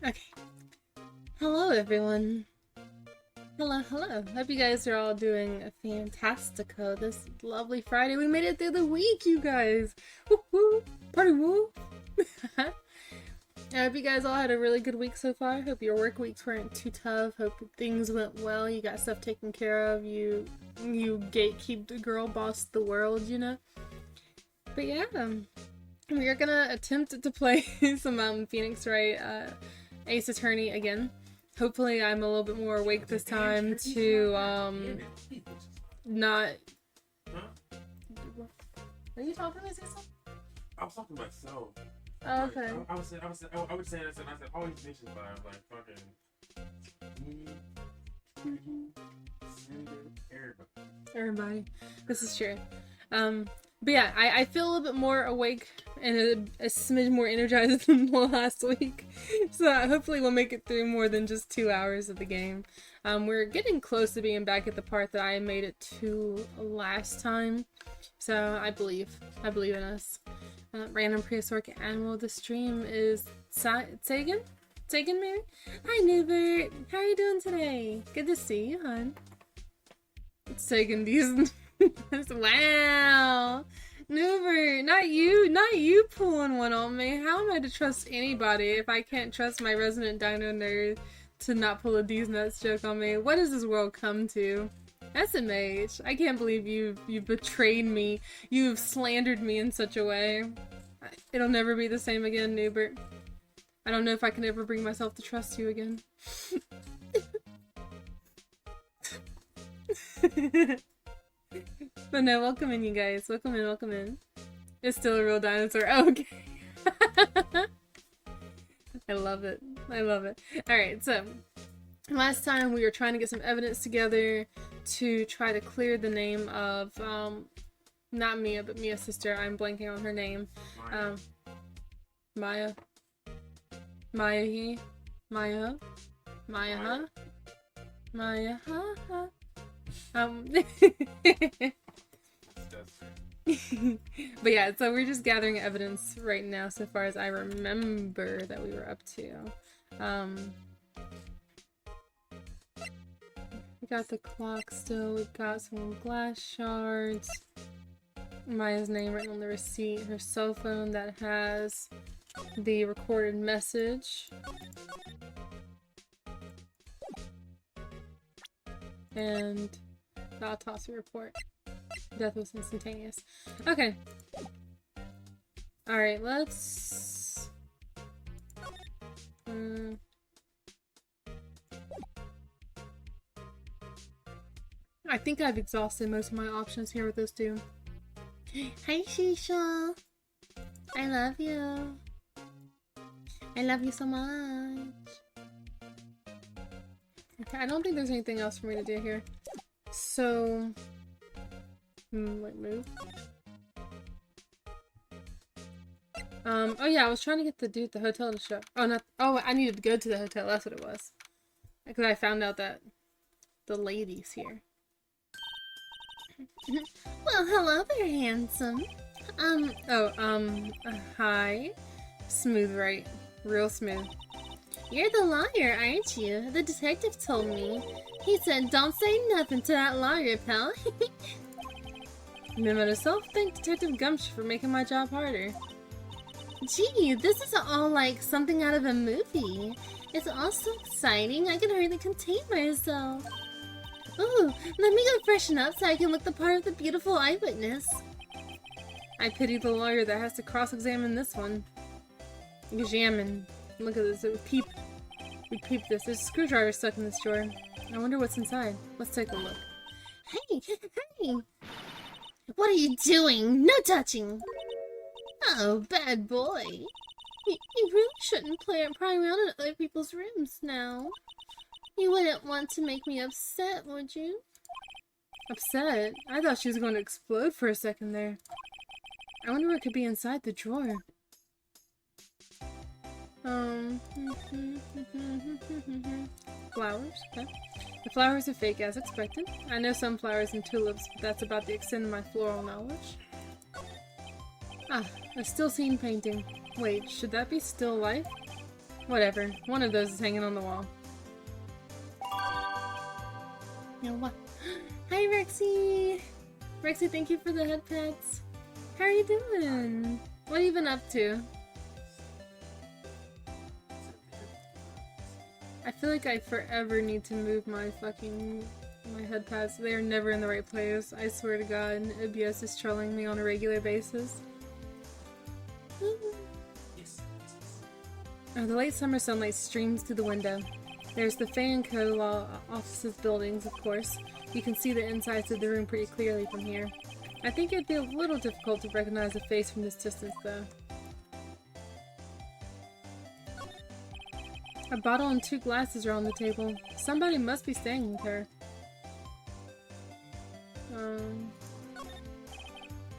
Okay. Hello, everyone. Hello, hello. Hope you guys are all doing a fantastico this lovely Friday. We made it through the week, you guys. Woo woo. Party woo. I hope you guys all had a really good week so far. Hope your work weeks weren't too tough. Hope things went well. You got stuff taken care of. You gatekeep the girl boss the world, you know? But yeah, we are gonna attempt to play some Phoenix Wright Ace Attorney again. Hopefully I'm a little bit more awake this time to not. Are you talking to me, Cecil? I was talking to myself. Oh, okay. I would say this, and I said all these bitches, but I was like fucking Everybody. This is true. But yeah, I feel a little bit more awake and a smidge more energized than last week. So hopefully we'll make it through more than just 2 hours of the game. We're getting close to being back at the part that I made it to last time. So I believe in us. Random prehistoric animal. The stream is Sagan? Sagan, maybe? Hi, Newbert. How are you doing today? Good to see you, hon. It's Sagan these. Wow, Newbert, not you pulling one on me. How am I to trust anybody if I can't trust my resident dino nerd to not pull a D's nuts joke on me? What does this world come to? SMH, I can't believe you betrayed me. You've slandered me in such a way. It'll never be the same again, Newbert. I don't know if I can ever bring myself to trust you again. But no, welcome in, you guys. Welcome in, welcome in. It's still a real dinosaur. Oh, okay. I love it. I love it. Alright, so last time we were trying to get some evidence together to try to clear the name of, not Mia, but Mia's sister. I'm blanking on her name. Maya. Maya, huh? Maya, huh? But yeah, so we're just gathering evidence right now so far as I remember that we were up to. We got the clock still, we got some glass shards, Maya's name written on the receipt, her cell phone that has the recorded message. And the autopsy report. Death was instantaneous. Okay. Alright, let's... I think I've exhausted most of my options here with this two. Hi, Shisha! I love you. I love you so much. Okay, I don't think there's anything else for me to do here. So... wait, move. Oh yeah, I was trying to get the dude at the hotel to show. Oh, not. Oh, I needed to go to the hotel. That's what it was. Because I found out that the lady's here. Well, hello there, handsome. Hi. Smooth, right? Real smooth. You're the lawyer, aren't you? The detective told me. He said, don't say nothing to that lawyer, pal. Memo to self, thank Detective Gumshoe for making my job harder. Gee, this is all like something out of a movie. It's all so exciting, I can hardly contain myself. Ooh, let me go freshen up so I can look the part of the beautiful eyewitness. I pity the lawyer that has to cross-examine this one. Examine. Look at this, we peep this. There's a screwdriver stuck in this drawer. I wonder what's inside. Let's take a look. Hey, hey! What are you doing? No touching! Oh, bad boy. You really shouldn't pry around in other people's rooms now. You wouldn't want to make me upset, would you? Upset? I thought she was going to explode for a second there. I wonder what could be inside the drawer. Flowers? Okay. The flowers are fake as expected. I know sunflowers and tulips, but that's about the extent of my floral knowledge. Ah, a still scene painting. Wait, should that be still life? Whatever. One of those is hanging on the wall. You know what? Hi, Rexy! Rexy, thank you for the head pets. How are you doing? What have you been up to? I feel like I forever need to move my head pads. They are never in the right place. I swear to God, OBS is trolling me on a regular basis. Oh, the late summer sunlight streams through the window. There's the fan co law offices buildings, of course. You can see the insides of the room pretty clearly from here. I think it'd be a little difficult to recognize a face from this distance, though. A bottle and 2 glasses are on the table. Somebody must be staying with her.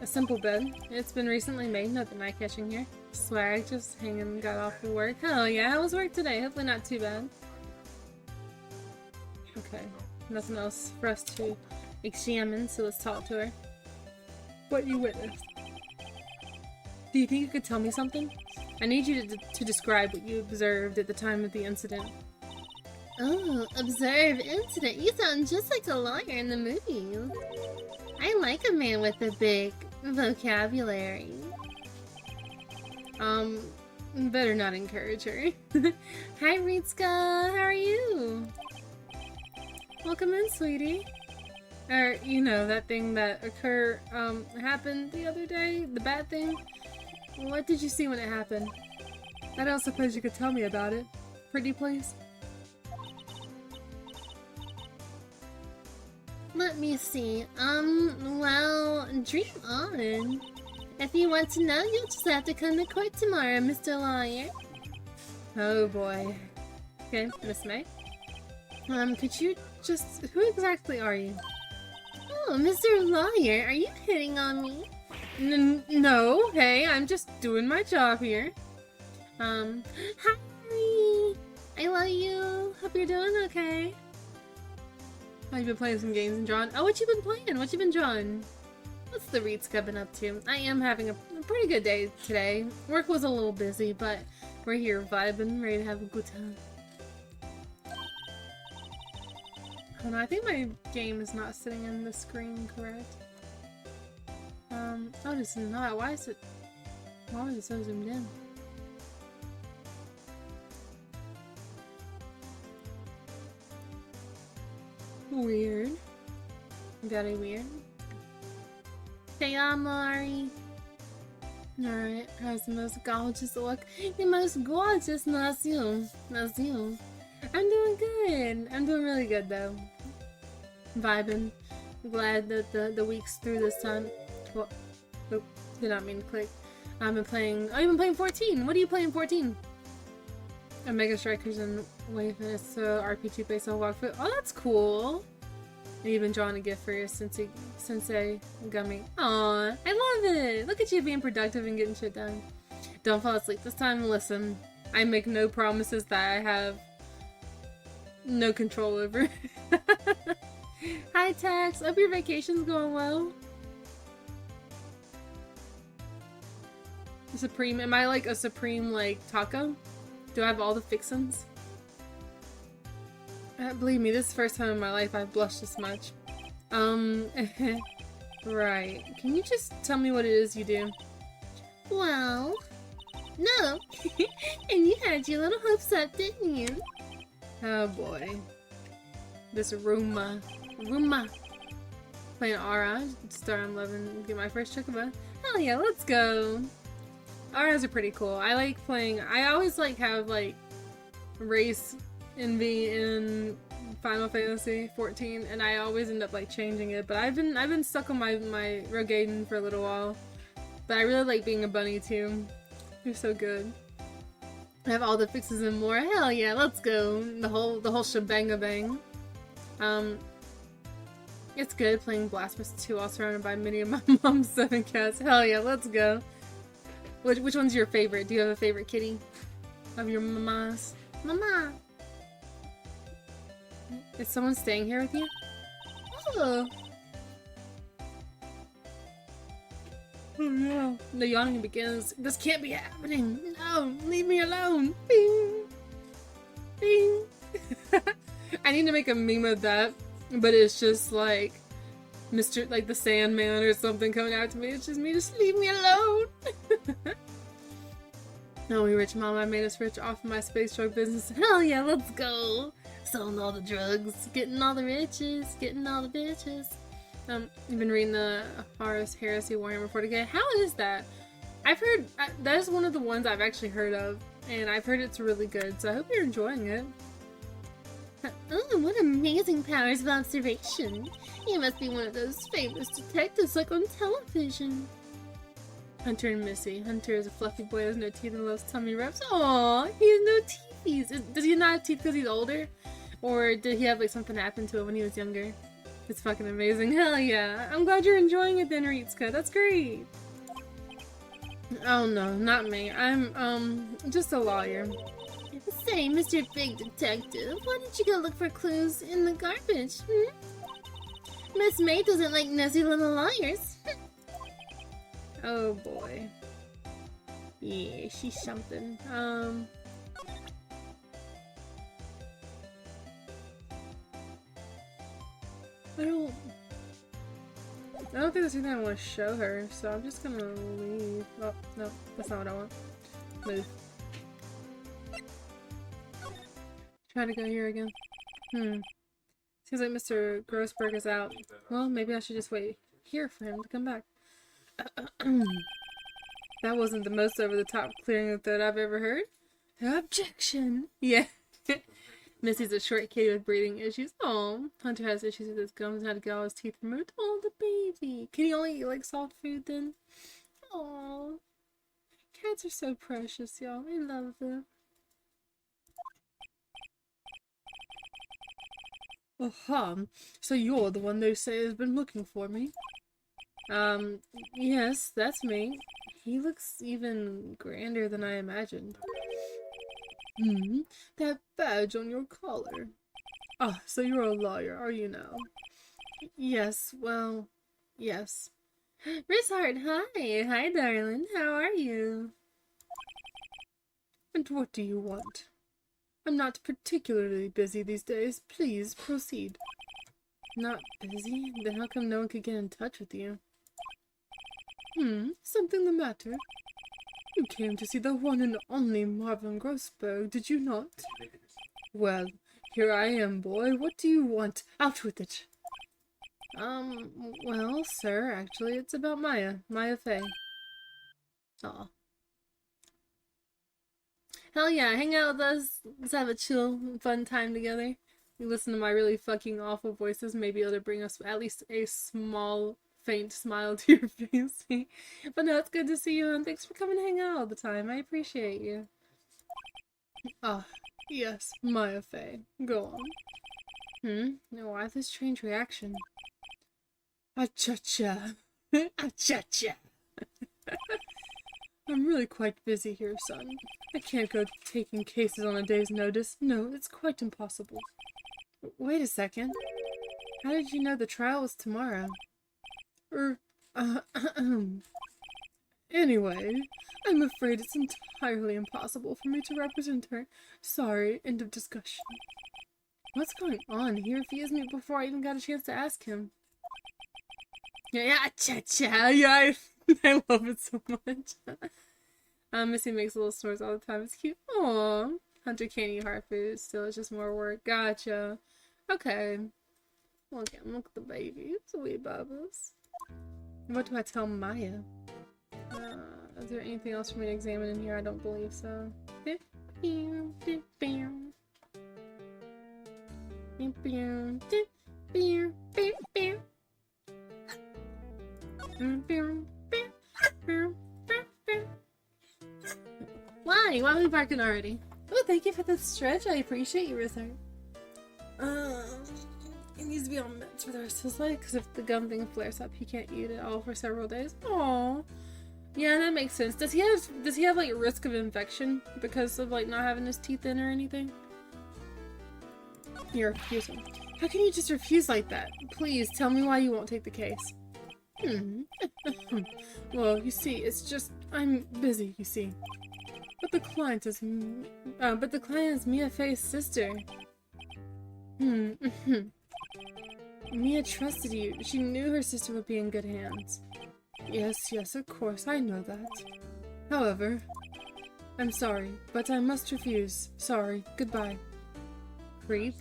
A simple bed. It's been recently made, nothing eye-catching here. Swag, just hanging, got off for work. Hell yeah, how was work today? Hopefully not too bad. Okay, nothing else for us to examine, so let's talk to her. What you witnessed? Do you think you could tell me something? I need you to describe what you observed at the time of the incident. Oh, observe incident. You sound just like a lawyer in the movies. I like a man with a big vocabulary. Better not encourage her. Hi, Ritska, how are you? Welcome in, sweetie. Or, you know, that thing that happened the other day? The bad thing? What did you see when it happened? I don't suppose you could tell me about it. Pretty please? Let me see. Well, dream on. If you want to know, you'll just have to come to court tomorrow, Mr. Lawyer. Oh boy. Okay, Miss May. Could you just... Who exactly are you? Oh, Mr. Lawyer, are you hitting on me? No, hey, I'm just doing my job here. Hi! I love you. Hope you're doing okay. I've been playing some games and drawing. Oh, what you been playing? What you been drawing? What's the Ritska been up to? I am having a pretty good day today. Work was a little busy, but we're here vibing, ready to have a good time. Oh no, I think my game is not sitting in the screen correct. Oh, this is not. Why is it so zoomed in? Weird. Very weird. Hey, Mari. Alright, how's the most gorgeous look? The most gorgeous, that's you. That's you. I'm doing good. I'm doing really good though. Vibing. Glad that the week's through this time. Well, nope, did not mean to click. I've been playing. Oh, you've been playing 14. What are you playing 14? Omega Strikers and Wave Fitness, so RPG based on walkthrough. Oh, that's cool. And you've been drawing a gift for your sensei gummy. Aw, I love it. Look at you being productive and getting shit done. Don't fall asleep this time. Listen, I make no promises that I have no control over. Hi, Tex. Hope your vacation's going well. Supreme. Am I like a supreme like taco? Do I have all the fixins? Believe me, this is the first time in my life I've blushed this much. Right. Can you just tell me what it is you do? Well, no. And you had your little hopes up, didn't you? Oh boy. This Ruma. Playing Aura. Start on 11. Get my first chocobo. Hell yeah, let's go. Auras are pretty cool. I like playing. I always like have like race envy in Final Fantasy 14, and I always end up like changing it. But I've been stuck on my Rogaden for a little while. But I really like being a bunny too. You're so good. I have all the fixes and more. Hell yeah, let's go. The whole shebanga bang. It's good playing Blasphemous 2 while surrounded by many of my mom's 7 cats. Hell yeah, let's go. Which one's your favorite? Do you have a favorite kitty of your mama's? Mama. Is someone staying here with you? Oh. Oh no. The yawning begins. This can't be happening. No, leave me alone. Bing. I need to make a meme of that, but it's just like Mr. like the Sandman or something coming out to me. It's just me, just leave me alone. No, we rich mama made us rich off of my space drug business. Hell yeah, let's go. Selling all the drugs, getting all the riches, getting all the bitches. You've been reading the Horus Heresy Warhammer 40k. How is that? I've heard, that is one of the ones I've actually heard of, and I've heard it's really good, so I hope you're enjoying it. Oh, what amazing powers of observation. You must be one of those famous detectives like on television. Hunter and Missy. Hunter is a fluffy boy, has no teeth and loves tummy rubs. Aww, he has no teeth. Does he not have teeth because he's older? Or did he have like something happen to him when he was younger? It's fucking amazing. Hell yeah. I'm glad you're enjoying it then, Ritsuka. That's great. Oh no, not me. I'm, just a lawyer. Say, Mr. Big Detective, why didn't you go look for clues in the garbage, Miss May doesn't like nosy little liars. Oh boy. Yeah, she's something. I don't think there's anything I want to show her, so I'm just gonna leave. Oh, no, that's not what I want. Move. Trying to go here again. Seems like Mr. Grossberg is out. Well, maybe I should just wait here for him to come back. That wasn't the most over-the-top clearing of throat I've ever heard. Objection! Yeah. Missy's a short kitty with breathing issues. Oh, Hunter has issues with his gums and had to get all his teeth removed. Oh, the baby. Can he only eat like soft food then? Oh, cats are so precious, y'all. I love them. Oh, so you're the one they say has been looking for me? Yes, that's me. He looks even grander than I imagined. That badge on your collar. Ah, so you're a lawyer, are you now? Yes, well, yes. Rishart, hi. Hi, darling. How are you? And what do you want? I'm not particularly busy these days. Please proceed. Not busy? Then how come no one could get in touch with you? Something the matter? You came to see the one and only Marvin Grossberg, did you not? Well, here I am, boy. What do you want? Out with it! Well, sir, actually, it's about Maya Fey. Aw. Hell yeah, hang out with us. Let's have a chill, fun time together. You listen to my really fucking awful voices, maybe it'll bring us at least a small, faint smile to your face. But no, it's good to see you, and thanks for coming to hang out all the time. I appreciate you. Ah, yes, Maya Fey. Go on. Why this strange reaction? Acha-cha. Acha-cha. I'm really quite busy here, son. I can't go taking cases on a day's notice. No, it's quite impossible. Wait a second. How did you know the trial was tomorrow? Anyway, I'm afraid it's entirely impossible for me to represent her. Sorry, end of discussion. What's going on? He refused me before I even got a chance to ask him. Yeah, cha-cha, yeah, I love it so much. Missy makes little snores all the time. It's cute. Aww. Hunter can't eat hard food. Still, it's just more work. Gotcha. Okay. Look at the baby. Sweet bubbles. What do I tell Maya? Is there anything else for me to examine in here? I don't believe so. Why? Why are we barking already? Oh, thank you for the stretch. I appreciate you, Rizard. He needs to be on meds for the rest of his life because if the gum thing flares up, he can't eat it all for several days. Aww. Yeah, that makes sense. Does he have like risk of infection because of like not having his teeth in or anything? You're refusing. How can you just refuse like that? Please tell me why you won't take the case. Well, you see, it's just I'm busy, you see. But the client is Mia Fey's sister. Mia trusted you. She knew her sister would be in good hands. Yes, of course, I know that. However, I'm sorry, but I must refuse. Sorry, goodbye. Creep.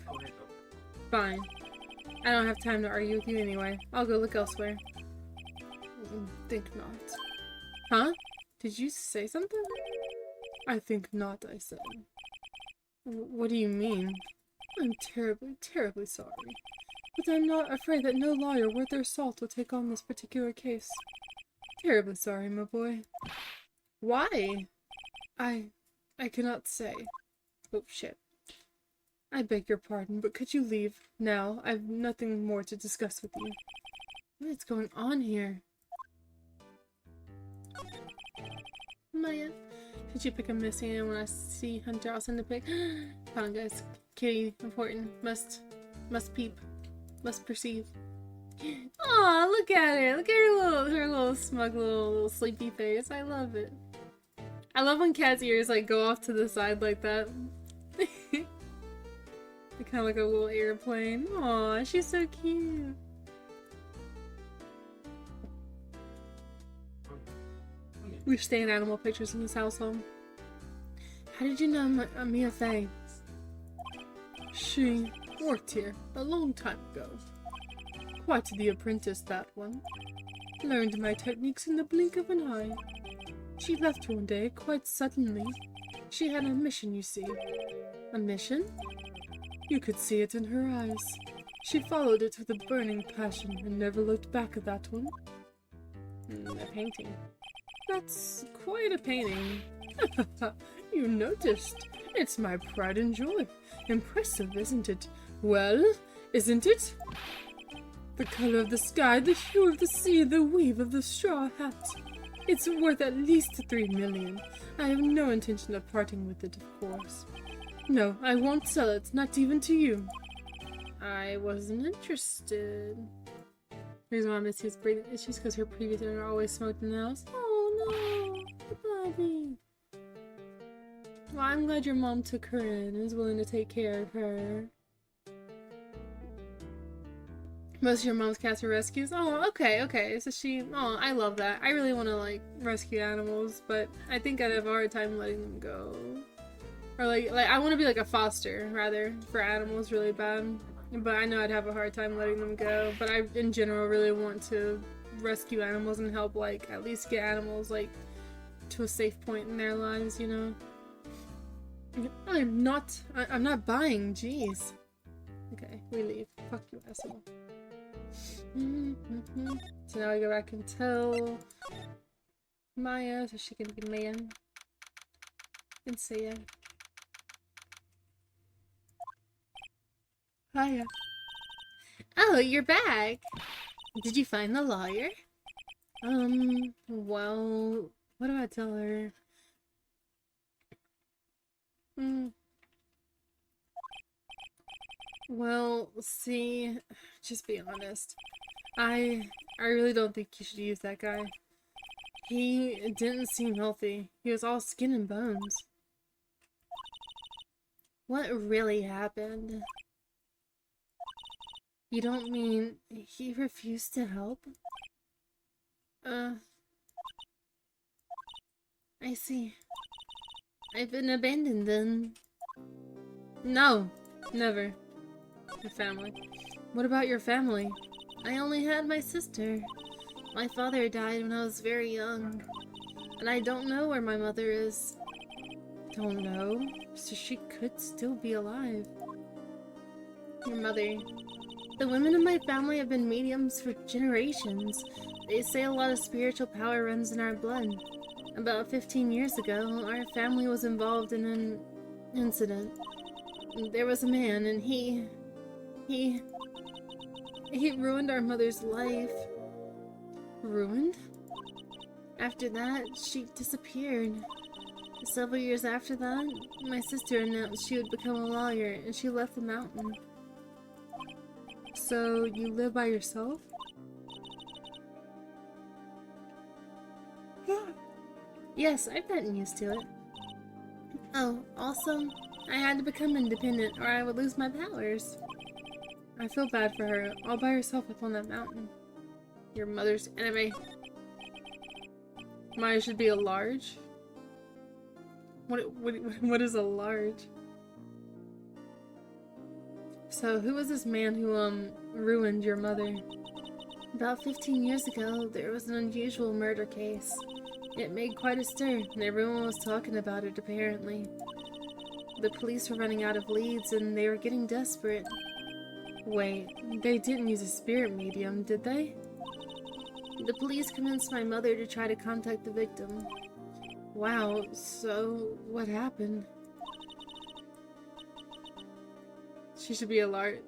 Fine. I don't have time to argue with you anyway. I'll go look elsewhere. Think not. Huh? Did you say something? I think not, I said. What do you mean? I'm terribly sorry. But I'm not afraid that no lawyer worth their salt will take on this particular case. Terribly sorry, my boy. Why? I cannot say. Oh, shit. I beg your pardon, but could you leave now? I've nothing more to discuss with you. What is going on here? Maya, could you pick a missing and when I see Hunter, I'll send a pic. Come on, guys. Kitty, important. Must peep. Must perceive. Aw, look at her. Look at her little smug little sleepy face. I love it. I love when cats' ears like go off to the side like that. They kind of like a little airplane. Aw, she's so cute. We stay in animal pictures in this household. How did you know Mia Fey? She worked here a long time ago. Quite the apprentice, that one. Learned my techniques in the blink of an eye. She left one day, quite suddenly. She had a mission, you see. A mission? You could see it in her eyes. She followed it with a burning passion and never looked back at that one. A painting. That's quite a painting. You noticed. It's my pride and joy. Impressive, isn't it? Well, isn't it? The color of the sky, the hue of the sea, the weave of the straw hat. It's worth at least 3 million. I have no intention of parting with it, of course. No, I won't sell it, not even to you. I wasn't interested. The reason why Missy's breathing issues because her previous owner always smoked in the house. Oh no, buddy. Well, I'm glad your mom took her in and is willing to take care of her. Most of your mom's cats are rescues? Oh, okay. So oh, I love that. I really want to, like, rescue animals, but I think I'd have a hard time letting them go. Or, like I want to be, like, a foster, rather, for animals really bad. But I know I'd have a hard time letting them go. But I, in general, really want to rescue animals and help, like, at least get animals, like, to a safe point in their lives, you know? I'm not buying, jeez. Okay, we leave. Fuck you, asshole. So now we go back and tell Maya so she can be man and say it. Hiya. Oh, you're back. Did you find the lawyer? Well, what do I tell her? Well, see, just be honest. I really don't think you should use that guy. He didn't seem healthy. He was all skin and bones. What really happened? You don't mean he refused to help? I see. I've been abandoned then. No, never. Your family. What about your family? I only had my sister. My father died when I was very young. And I don't know where my mother is. Don't know? So she could still be alive. Your mother. The women in my family have been mediums for generations. They say a lot of spiritual power runs in our blood. About 15 years ago, our family was involved in an incident. There was a man and he ruined our mother's life. Ruined? After that, she disappeared. Several years after that, my sister announced she would become a lawyer and she left the mountain. So, you live by yourself? Yes, I've gotten used to it. Oh, also, I had to become independent or I would lose my powers. I feel bad for her, all by herself up on that mountain. Your mother's enemy. Maya should be a large? What is a large? So, who was this man who, ruined your mother? About 15 years ago, there was an unusual murder case. It made quite a stir, and everyone was talking about it, apparently. The police were running out of leads, and they were getting desperate. Wait, they didn't use a spirit medium, did they? The police convinced my mother to try to contact the victim. Wow, so what happened? She should be alert.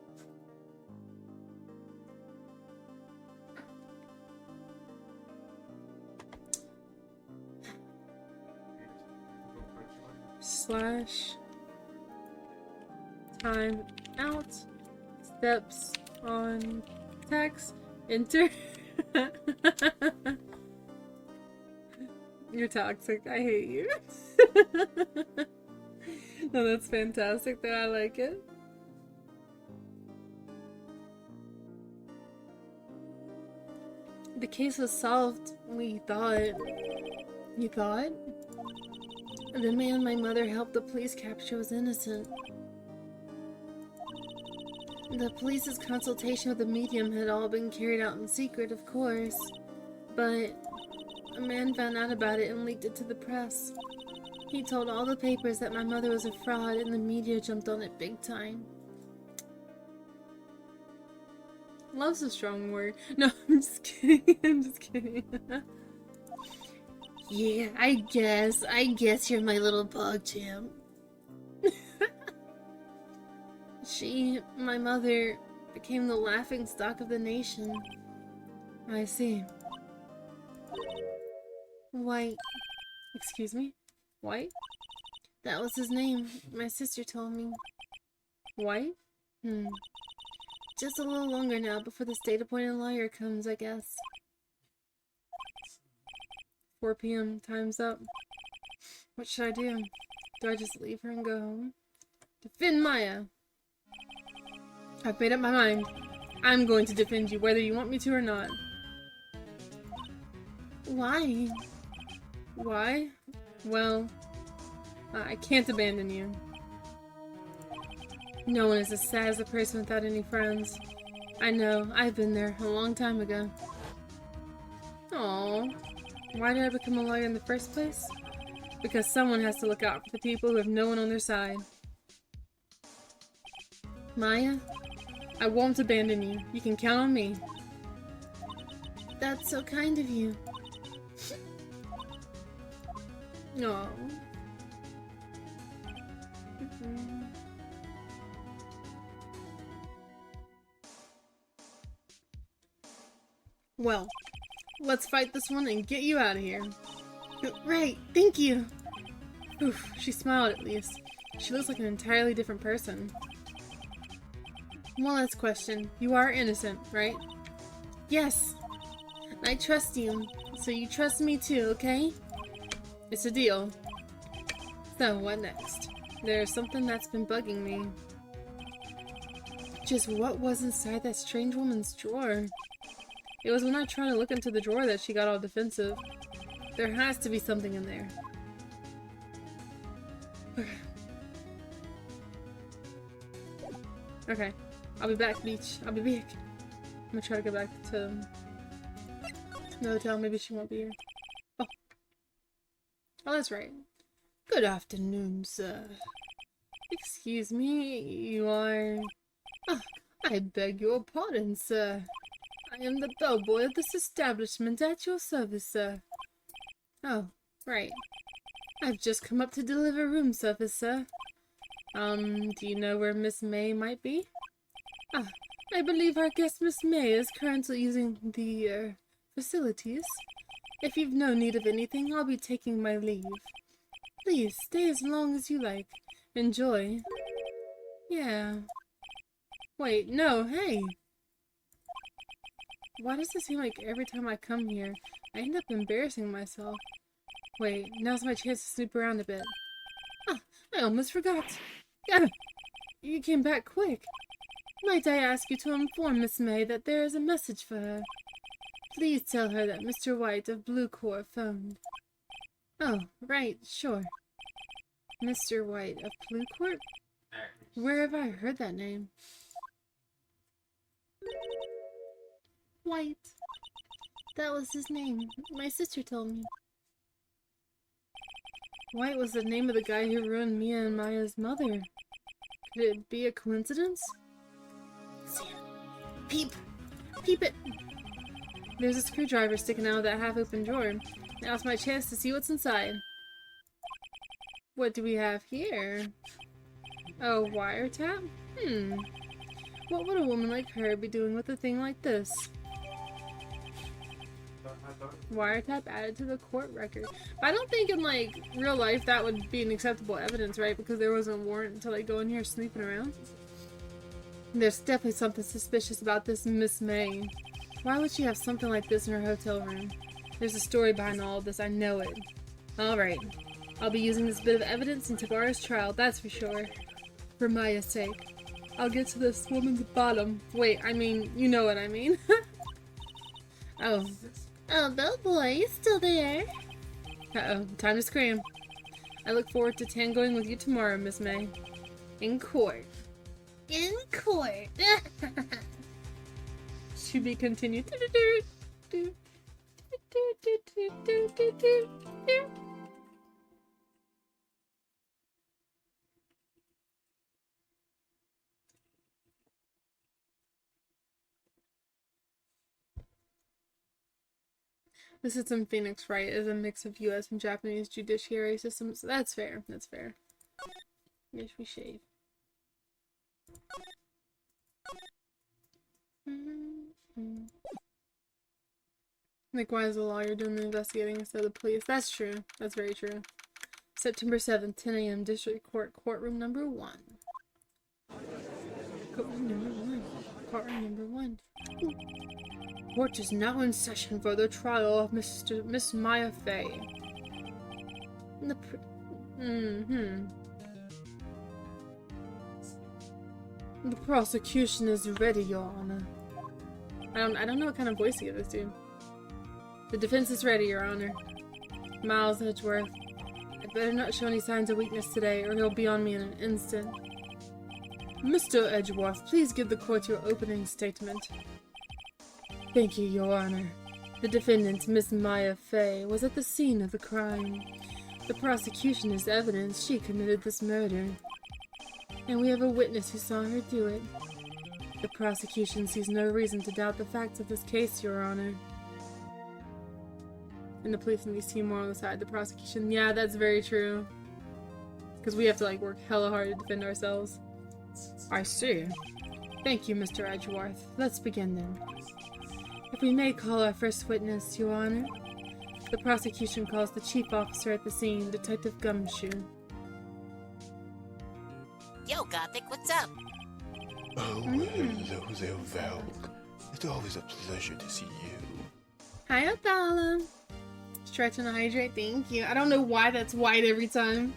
Slash time out steps on text enter. You're toxic. I hate you. No, that's fantastic though. I like it. The case was solved, we thought. You thought? The man my mother helped the police capture was innocent. The police's consultation with the medium had all been carried out in secret, of course. But a man found out about it and leaked it to the press. He told all the papers that my mother was a fraud and the media jumped on it big time. Love's a strong word. No, I'm just kidding. I'm just kidding. Yeah, I guess you're my little bug champ. My mother, became the laughing stock of the nation. I see. White. Excuse me? White? That was his name. My sister told me. White? Just a little longer now before the state-appointed lawyer comes, I guess. 4 p.m. Time's up. What should I do? Do I just leave her and go home? Defend Maya! I've made up my mind. I'm going to defend you, whether you want me to or not. Why? Why? Well, I can't abandon you. No one is as sad as a person without any friends. I know, I've been there a long time ago. Aww. Why did I become a lawyer in the first place? Because someone has to look out for the people who have no one on their side. Maya, I won't abandon you. You can count on me. That's so kind of you. Aww. Well, let's fight this one and get you out of here. Right, thank you. Oof, she smiled at least. She looks like an entirely different person. One last question. You are innocent, right? Yes. I trust you, so you trust me too, okay? It's a deal. So, what next? There's something that's been bugging me. Just what was inside that strange woman's drawer? It was when I tried to look into the drawer that she got all defensive. There has to be something in there. Okay. I'll be back, Beach. I'll be back. I'm gonna try to go back to the hotel. Maybe she won't be here. Oh. Oh, that's right. Good afternoon, sir. Excuse me, you are... Ah, I beg your pardon, sir. I am the bellboy of this establishment at your service, sir. Oh, right. I've just come up to deliver room service, sir. Do you know where Miss May might be? Ah, I believe our guest Miss May is currently using the, facilities. If you've no need of anything, I'll be taking my leave. Please, stay as long as you like. Enjoy. Yeah. Wait, no, hey! Why does it seem like every time I come here, I end up embarrassing myself? Wait, now's my chance to snoop around a bit. Ah, I almost forgot. Ah, you came back quick. Might I ask you to inform Miss May that there is a message for her? Please tell her that Mr. White of Blue Court phoned. Oh, right, sure. Mr. White of Blue Court? Where have I heard that name? White. That was his name. My sister told me. White was the name of the guy who ruined Mia and Maya's mother. Could it be a coincidence? Sam, peep! Peep it! There's a screwdriver sticking out of that half-open drawer. Now's my chance to see what's inside. What do we have here? Oh, wiretap? What would a woman like her be doing with a thing like this? Wiretap added to the court record. I don't think in, like, real life that would be an acceptable evidence, right? Because there wasn't a warrant to, like, go in here snooping around. There's definitely something suspicious about this Miss May. Why would she have something like this in her hotel room? There's a story behind all of this, I know it. Alright. I'll be using this bit of evidence in tomorrow's trial, that's for sure. For Maya's sake. I'll get to this woman's bottom. Wait, I mean, you know what I mean. Oh. Oh, Bellboy, you still there? Uh-oh, time to scream. I look forward to tangoing with you tomorrow, Miss May. In court. In court. To be continued. The system Phoenix Wright is a mix of US and Japanese judiciary systems. That's fair. That's fair. Yes, we shave. Like, why is the lawyer doing the investigating instead of the police? That's true. That's very true. September 7th, 10 a.m. District Court, Courtroom number 1. Courtroom number 1. Courtroom number 1. Court is now in session for the trial of Miss Maya Fey. The prosecution is ready, Your Honor. I don't know what kind of voice to give this dude. The defense is ready, Your Honor. Miles Edgeworth. I better not show any signs of weakness today, or he'll be on me in an instant. Mr. Edgeworth, please give the court your opening statement. Thank you, Your Honor. The defendant, Miss Maya Fey, was at the scene of the crime. The prosecution is evidence she committed this murder. And we have a witness who saw her do it. The prosecution sees no reason to doubt the facts of this case, Your Honor. And the police and these team more on the side of the prosecution. Yeah, that's very true. Because we have to, like, work hella hard to defend ourselves. I see. Thank you, Mr. Edgeworth. Let's begin then. If we may call our first witness, Your Honor. The prosecution calls the chief officer at the scene, Detective Gumshoe. Yo, Gothicc, what's up? Oh, hello there, Valk. It's always a pleasure to see you. Hi, Othala. Stretch and hydrate, thank you. I don't know why that's white every time.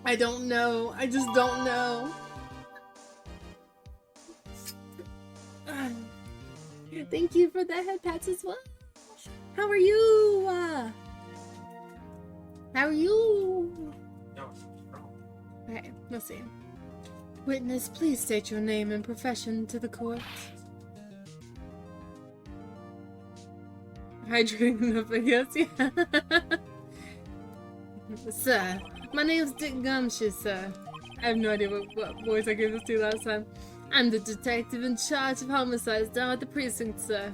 I don't know. I just don't know. Thank you for the head pats as well. How are you? How are you? Okay, let's see. Witness, please state your name and profession to the court. Hydrating enough, I guess, yeah. Sir, my name's Dick Gumshoe, sir. I have no idea what voice I gave this to last time. I'm the detective in charge of homicides down at the precinct, sir.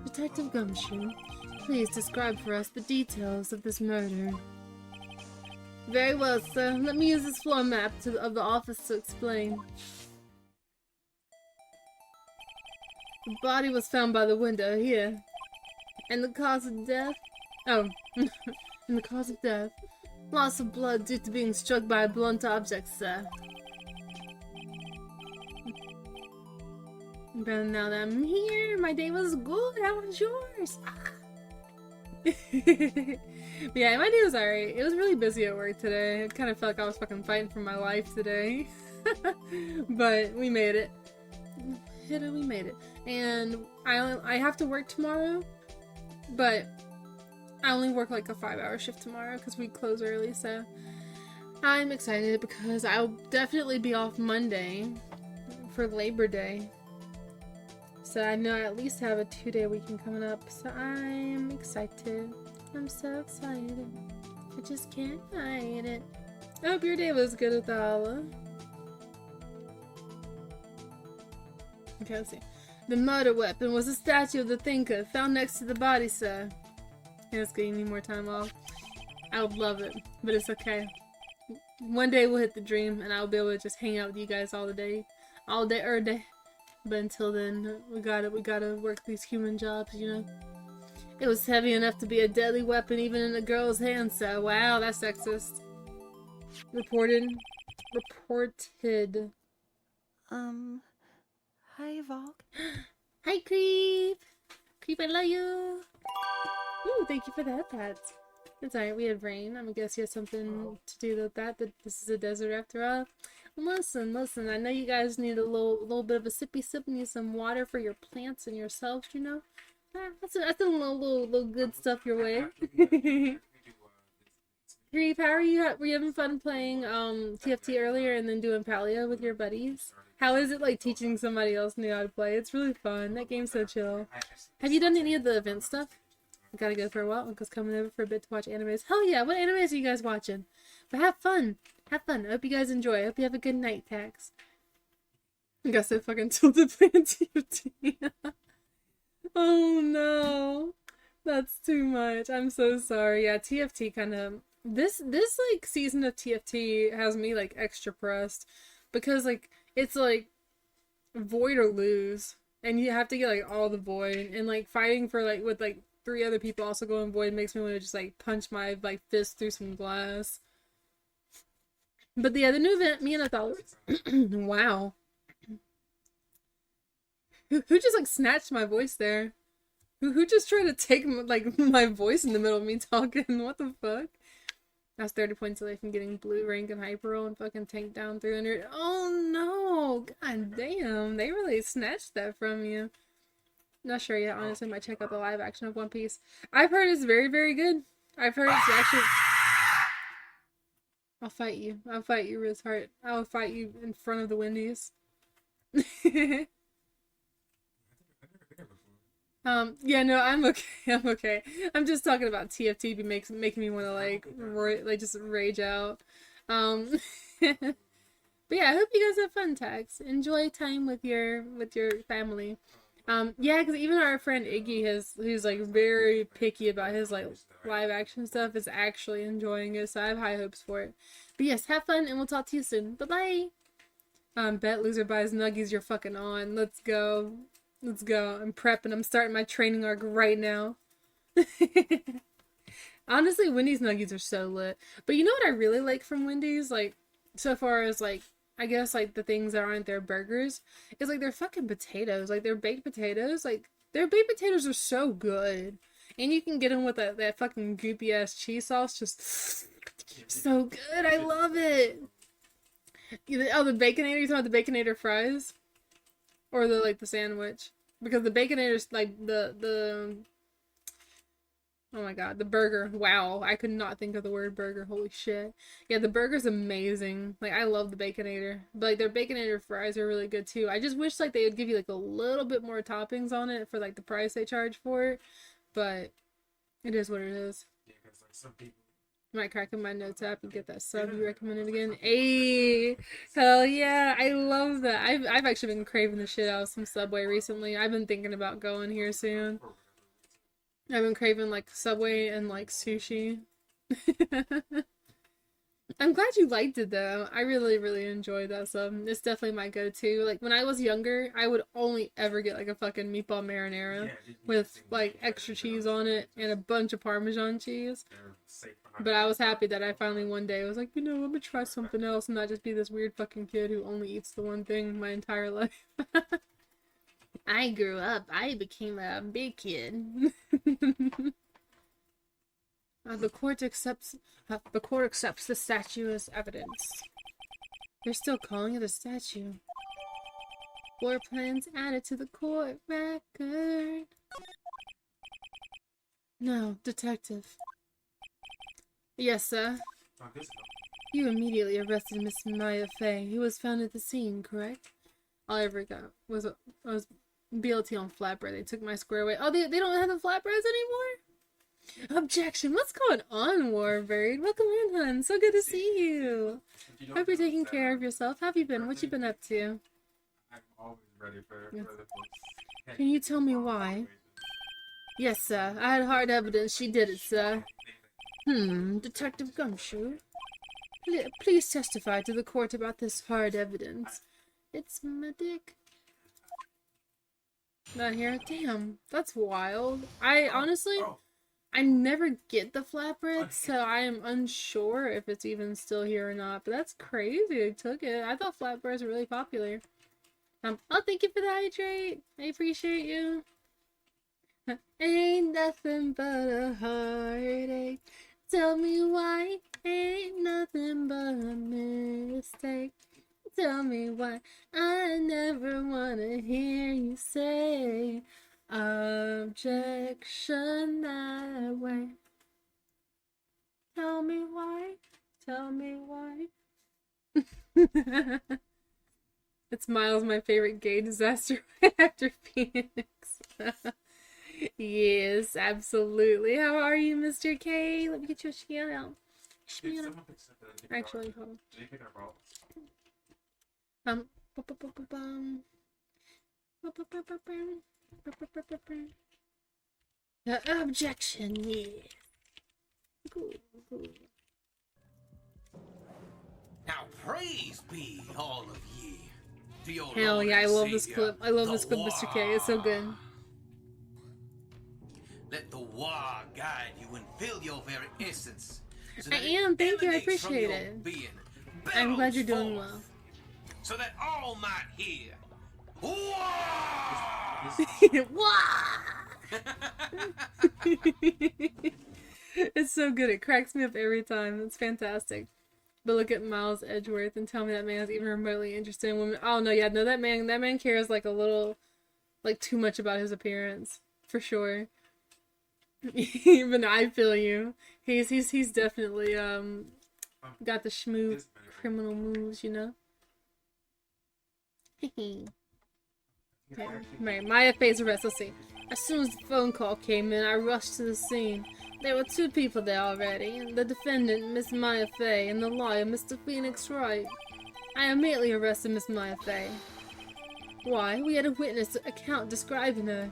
Detective Gumshoe, please describe for us the details of this murder. Very well, sir. Let me use this floor map of the office to explain. The body was found by the window here. And the cause of death? Oh, and the cause of death? Loss of blood due to being struck by a blunt object, sir. But now that I'm here, my day was good. How was yours? But yeah, my day was alright. It was really busy at work today. It kind of felt like I was fucking fighting for my life today. But we made it. We made it. And I have to work tomorrow, but I only work like a 5-hour shift tomorrow because we close early, so I'm excited because I'll definitely be off Monday for Labor Day. So I know I at least have a 2-day weekend coming up, so I'm excited. I'm so excited. I just can't hide it. I hope your day was good at the holla. Okay, let's see. The murder weapon was a statue of the thinker found next to the body, sir. Yeah, it's good. You need more time off. I would love it, but it's okay. One day we'll hit the dream, and I'll be able to just hang out with you guys all day, every day. But until then, we gotta work these human jobs, you know. It was heavy enough to be a deadly weapon even in a girl's hands, so wow, that's sexist. Reported. Hi, Valk. Hi, Creep! Creep, I love you! Ooh, thank you for the head pats. It's alright, we had rain. I'm gonna guess you had something to do with that this is a desert after all. Listen, I know you guys need a little bit of a sippy sip, need some water for your plants and yourselves, you know? That's a little good stuff your way. Creep, how are you? Were you having fun playing TFT earlier and then doing Paleo with your buddies? How is it like teaching somebody else new how to play? It's really fun. That game's so chill. Have you done any of the event stuff? I gotta go for a while. Uncle's coming over for a bit to watch animes. Hell yeah, what animes are you guys watching? But have fun. Have fun. I hope you guys enjoy. I hope you have a good night, Tax. I guess I fucking tilted playing TFT. Oh no. That's too much. I'm so sorry. Yeah, TFT kind of... This like season of TFT has me like extra pressed. Because like, it's like void or lose. And you have to get like all the void. And like fighting for like with like 3 other people also going void makes me want to just like punch my like fist through some glass. But the other new event, me and I thought, wow. Who just like snatched my voice there? Who just tried to take like my voice in the middle of me talking? What the fuck? I was 30 points away from getting blue rank and hyper roll and fucking tank down 300. Oh no! God damn, they really snatched that from you. Not sure yet, honestly. Might check out the live action of One Piece. I've heard it's very, very good. I've heard it's actually... I'll fight you. I'll fight you, Riz Heart. I'll fight you in front of the Wendy's. Yeah, no, I'm okay. I'm okay. I'm just talking about TFT making me want to like just rage out. But yeah, I hope you guys have fun, Tax. Enjoy time with your family. Yeah, because even our friend Iggy who's like very picky about his like live action stuff, is actually enjoying it, so I have high hopes for it. But yes, have fun, and we'll talk to you soon. Bye bye. Bet loser buys nuggies. You're fucking on. Let's go. Let's go. I'm prepping. I'm starting my training arc right now. Honestly, Wendy's nuggies are so lit. But you know what I really like from Wendy's, like so far as like, I guess like the things that aren't their burgers, is like their fucking potatoes. Like their baked potatoes, like their baked potatoes are so good. And you can get them with that fucking goopy ass cheese sauce, just so good. I love it. Oh, the Baconator, you talking about the Baconator fries? Or the sandwich? Because the Baconator's like the oh my god, the burger. Wow, I could not think of the word burger. Holy shit. Yeah, the burger's amazing. Like, I love the Baconator. But like their Baconator fries are really good too. I just wish like they would give you like a little bit more toppings on it for like the price they charge for it. But it is what it is. Yeah, because like some people. Might crack in my notes app and get that sub you recommended again. Hey, hell yeah, I love that. I've actually been craving the shit out of some Subway recently. I've been thinking about going here soon. I've been craving like Subway and like sushi. I'm glad you liked it though. I really, really enjoyed that sub. It's definitely my go-to. Like when I was younger, I would only ever get like a fucking meatball marinara with like extra cheese on it and a bunch of Parmesan cheese. But I was happy that I finally one day was like, you know, I'm gonna try something else and not just be this weird fucking kid who only eats the one thing my entire life. I grew up. I became a big kid. The court accepts the statue as evidence. They're still calling it a statue. Floor plans added to the court record. No, detective. Yes, sir. Not this You immediately arrested Miss Maya Fey, who was found at the scene, correct? All I ever got was BLT on flatbread. They took my square away. Oh, they don't have the flatbreads anymore? Objection! What's going on, Warbird? Welcome in, hun. So good to see you. Hope you're taking care of yourself. How have you been? What you been up to? I'm always ready for the books. Can you tell me why? Yes, sir. I had hard evidence she did it, sir. Detective Gumshoe. Please testify to the court about this hard evidence. It's my dick. Not here? Damn, that's wild. Honestly, I never get the flatbread, so I am unsure if it's even still here or not. But that's crazy they took it. I thought flatbreads were really popular. Oh, thank you for the hydrate. I appreciate you. Ain't nothing but a heartache. Tell me why. Ain't nothing but a mistake. Tell me why. I never wanna hear you say objection that way. Tell me why. Tell me why. It's Miles, my favorite gay disaster after Phoenix. Yes, absolutely. How are you, Mr. K? Let me get you a shout out. Actually, hold on. Objection, yes. Cool. Now praise be all of ye to your Hell Lord yeah, I and love this Savior, clip. I love the this clip, Mr. K. It's so good. Let the Wa guide you and fill your very essence. So I that am, thank you, I emanates from appreciate your it. being, I'm glad you're bellows doing forth, well. So that all might hear. Wa! It's so good. It cracks me up every time. It's fantastic. But look at Miles Edgeworth and tell me that man is even remotely interested in women. Oh no, yeah, no, that man cares like a little, like too much about his appearance for sure. Even I feel you. He's definitely got the schmoo criminal moves, you know. Right, Maya Fey's arrest. Let's see. As soon as the phone call came in, I rushed to the scene. There were two people there already, the defendant, Miss Maya Fey, and the lawyer, Mr. Phoenix Wright. I immediately arrested Miss Maya Fey. Why? We had a witness account describing her.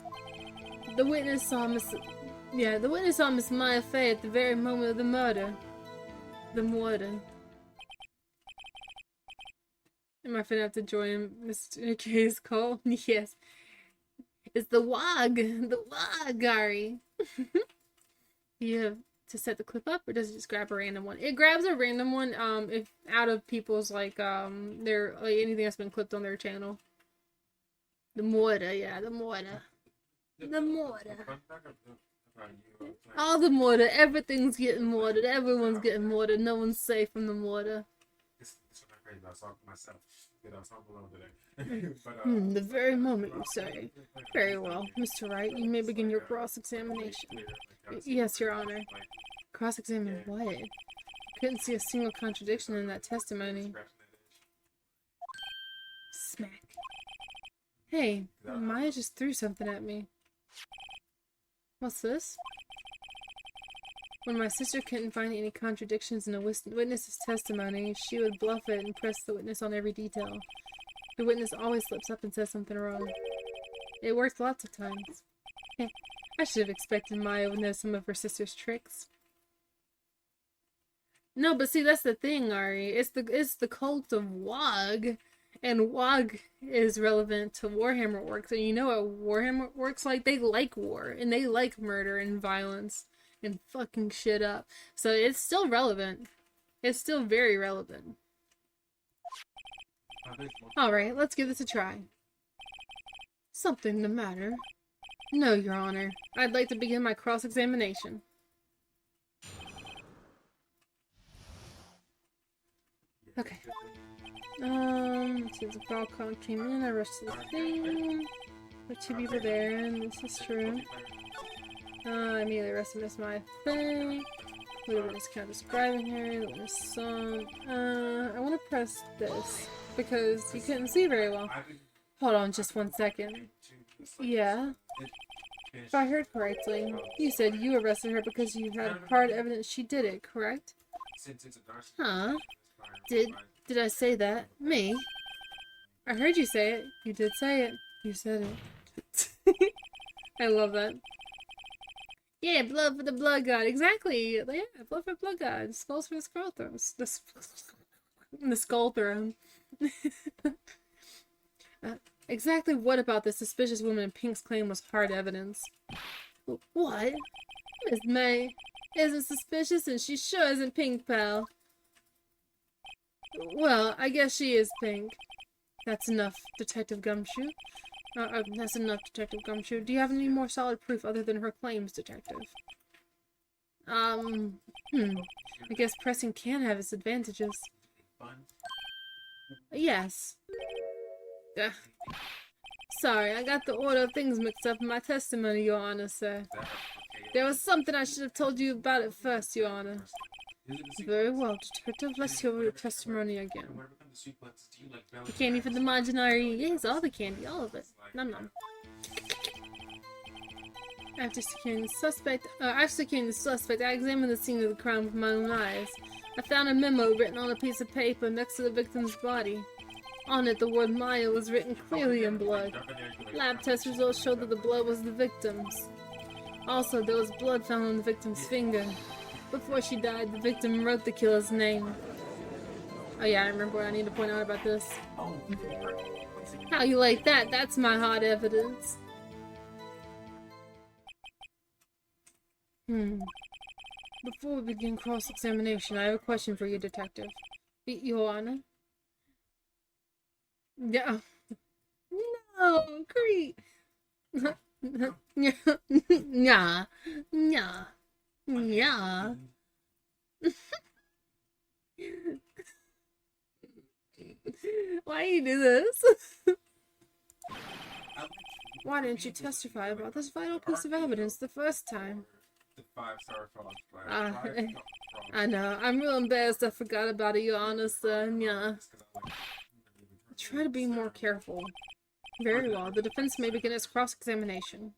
The witness saw Miss Maya Fey at the very moment of the murder. The murder. Am I finna have to join Mr. K's call? Yes. It's the WAG! The WAG, Gary! You have to set the clip up, or does it just grab a random one? It grabs a random one, if out of people's, like, anything that's been clipped on their channel. The mortar, yeah, the mortar. The mortar. All the mortar, everything's getting mortared, everyone's getting mortared, no one's safe from the mortar. The very moment, you say. Very well, Mr. Wright, you may begin your cross-examination. Yes, Your Honor. Cross-examine what? Couldn't see a single contradiction in that testimony. Smack. Hey, Maya just threw something at me. What's this? When my sister couldn't find any contradictions in a witness's testimony, she would bluff it and press the witness on every detail. The witness always slips up and says something wrong. It works lots of times. I should have expected Maya would know some of her sister's tricks. No, but see, that's the thing, Ari. It's the cult of WOG, and WOG is relevant to Warhammer Works. And you know what Warhammer Works like? They like war, and they like murder and violence and fucking shit up. So it's still relevant. It's still very relevant. Alright, let's give this a try. Something the matter? No, Your Honor. I'd like to begin my cross-examination. Okay. Let's see, the Valkerie came in, I rushed to the thing. There were two people there, and this is true. I immediately arrested Miss My thing. Whatever is kind of describing her, the winner's song. I want to press this, because you couldn't see very well. Hold on just 1 second. Yeah? If I heard correctly, you said you arrested her because you had hard evidence she did it, correct? Huh? Did I say that? Me? I heard you say it. You did say it. You said it. I love that. Yeah, blood for the blood god. Exactly. Yeah, blood for the blood god. Skulls for the skull throne. The skull throne. Exactly what about the suspicious woman in Pink's claim was hard evidence? What? Miss May isn't suspicious and she sure isn't Pink, pal. Well, I guess she is Pink. That's enough, Detective Gumshoe. That's enough, Detective Gumshoe. Do you have any more solid proof other than her claims, Detective? I guess pressing can have its advantages. Yes. Sorry, I got the order of things mixed up in my testimony, Your Honor, sir. There was something I should have told you about it first, Your Honor. Very well, Detective. Let's hear your testimony again. The candy for the Imaginary. Yes, all the candy, all of it. Nom nom. After securing the suspect, I examined the scene of the crime with my own eyes. I found a memo written on a piece of paper next to the victim's body. On it, the word Maya was written clearly in blood. Lab test results showed that the blood was the victim's. Also, there was blood found on the victim's finger. Before she died, the victim wrote the killer's name. Oh yeah, I remember what I need to point out about this. How you like that? That's my hard evidence. Before we begin cross-examination, I have a question for you, Detective. Your Honor? Yeah. No, Crete. Nah. Yeah. Why you do this? Why didn't you testify about this vital piece of evidence the first time? I know. I'm real embarrassed I forgot about it, Your Honor, son. Yeah. Try to be more careful. Very well. The defense may begin its cross-examination.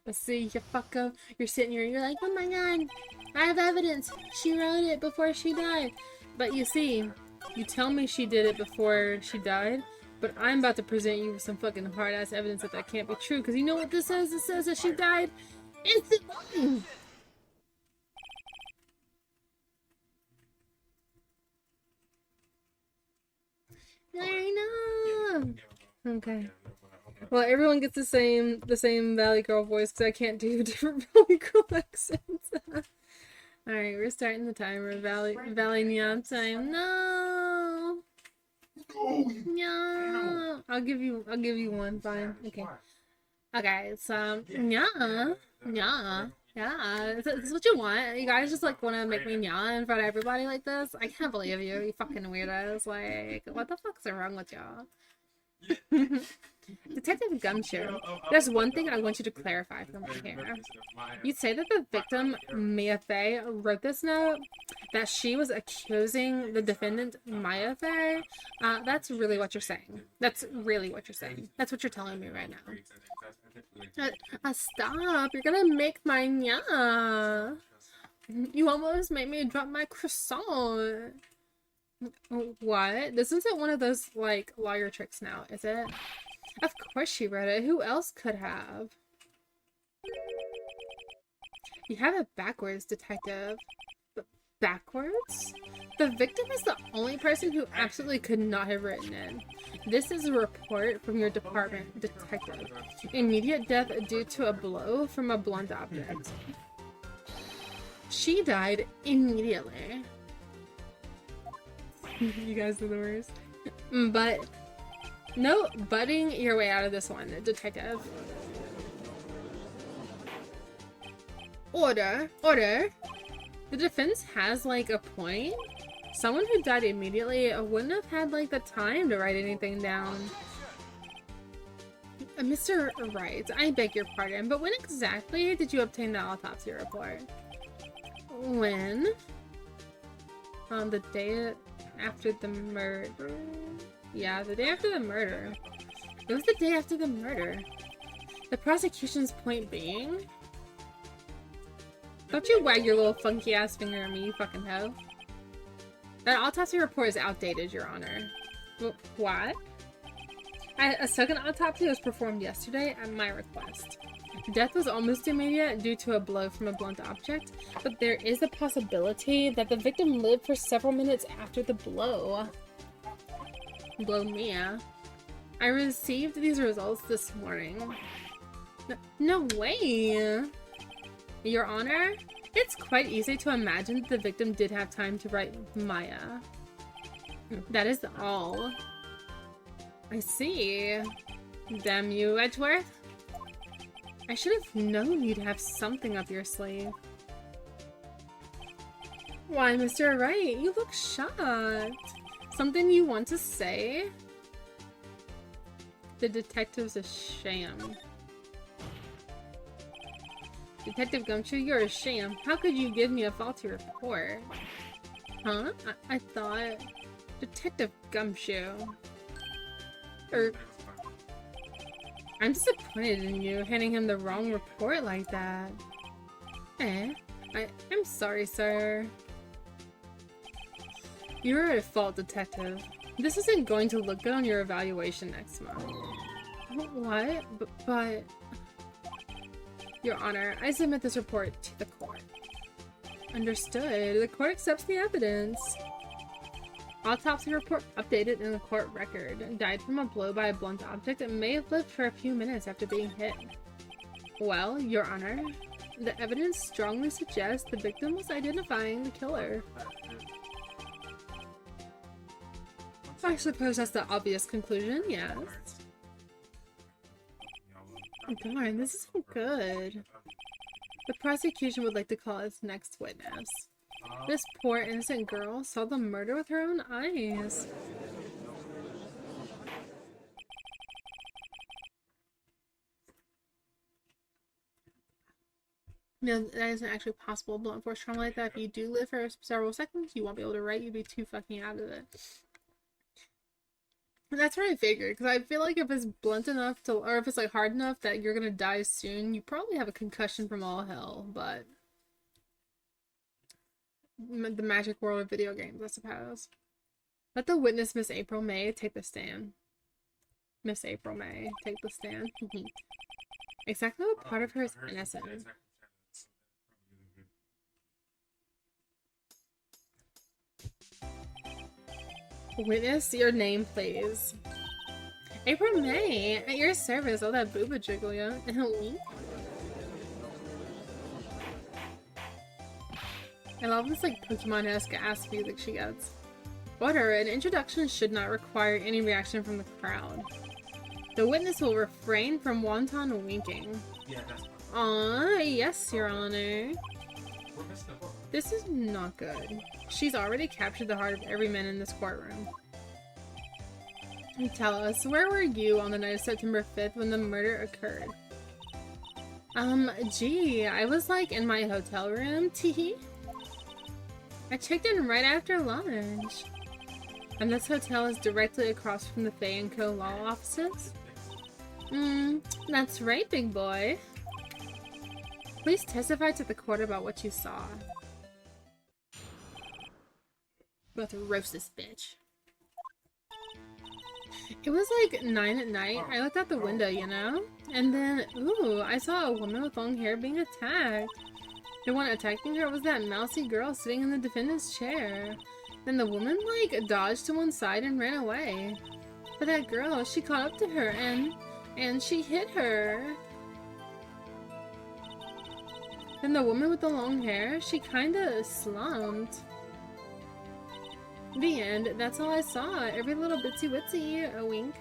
But see, you fucker. You're sitting here, you're like, oh my god, I have evidence. She wrote it before she died. But you see, you tell me she did it before she died, but I'm about to present you with some fucking hard-ass evidence that can't be true. Because you know what this says? It says that she died instantly. I know. Okay. Well, everyone gets the same Valley Girl voice because I can't do different Valley Girl accents. Alright, we're starting the timer. Valley Nyan time. No. No. I'll give you one. Fine. Okay. Okay. So yeah. Is this what you want? You guys just like want to make me nya in front of everybody like this? I can't believe you. You fucking weirdos. Like, what the fuck's wrong with y'all? Detective Gumshoe, there's one thing I want you to clarify for me here. You say that the victim, Mia Fey, wrote this note, that she was accusing the defendant, Maya Fey. That's really what you're saying. That's really what you're saying. That's what you're telling me right now. Stop. You're gonna make my nya. You almost made me drop my croissant. What? This isn't one of those, like, lawyer tricks now, is it? Of course she wrote it. Who else could have? You have it backwards, Detective. But backwards? The victim is the only person who absolutely could not have written it. This is a report from your department, Detective. Immediate death due to a blow from a blunt object. She died immediately. You guys are the worst. But no butting your way out of this one, Detective. Order. The defense has, like, a point. Someone who died immediately wouldn't have had, like, the time to write anything down. Mr. Wright, I beg your pardon, but when exactly did you obtain the autopsy report? When? On the day after the murder? Yeah, the day after the murder. It was the day after the murder. The prosecution's point being... Don't you wag your little funky ass finger at me, you fucking hoe. That autopsy report is outdated, Your Honor. What? A second autopsy was performed yesterday at my request. Death was almost immediate due to a blow from a blunt object, but there is a possibility that the victim lived for several minutes after the blow. Blow Mia. I received these results this morning. No way! Your Honor, it's quite easy to imagine that the victim did have time to write Maya. That is all. I see. Damn you, Edgeworth. I should have known you'd have something up your sleeve. Why, Mr. Wright, you look shocked. Something you want to say? The detective's a sham. Detective Gumshoe, you're a sham. How could you give me a faulty report? Huh? I thought... Detective Gumshoe. I'm disappointed in you, handing him the wrong report like that. I'm sorry, sir. You're at fault, Detective. This isn't going to look good on your evaluation next month. What? But... Your Honor, I submit this report to the court. Understood. The court accepts the evidence. Autopsy report updated in the court record. Died from a blow by a blunt object and may have lived for a few minutes after being hit. Well, Your Honor, the evidence strongly suggests the victim was identifying the killer. I suppose that's the obvious conclusion, yes. Darn, this isn't good. The prosecution would like to call its next witness. This poor innocent girl saw the murder with her own eyes. No, that isn't actually possible. Blunt force trauma like that, if you do live for several seconds, you won't be able to write. You'd be too fucking out of it. That's what I figured, because I feel like if it's blunt enough to, or if it's like hard enough that you're gonna die soon, you probably have a concussion from all hell, but the magic world of video games, I suppose. Let the witness, Miss April May, take the stand. Miss April May, take the stand. Exactly what part of her is innocent? Witness, your name, please. April May, at your service. All that booba jiggle, yeah. I love this like Pokemon-esque ass music she gets. Order, an introduction should not require any reaction from the crowd. The witness will refrain from wanton winking. Yeah, that's Yes, Your Honor. This is not good. She's already captured the heart of every man in this courtroom. Tell us, where were you on the night of September 5th when the murder occurred? Gee, I was like in my hotel room, teehee. I checked in right after lunch. And this hotel is directly across from the Faye & Co. law offices? That's right, big boy. Please testify to the court about what you saw. I'm about to roast this bitch. It was like 9 at night. I looked out the window, you know? And then, ooh, I saw a woman with long hair being attacked. The one attacking her was that mousy girl sitting in the defendant's chair. Then the woman, like, dodged to one side and ran away. But that girl, she caught up to her and she hit her. Then the woman with the long hair, she kinda slumped. The end. That's all I saw. Every little bitsy witsy. A wink.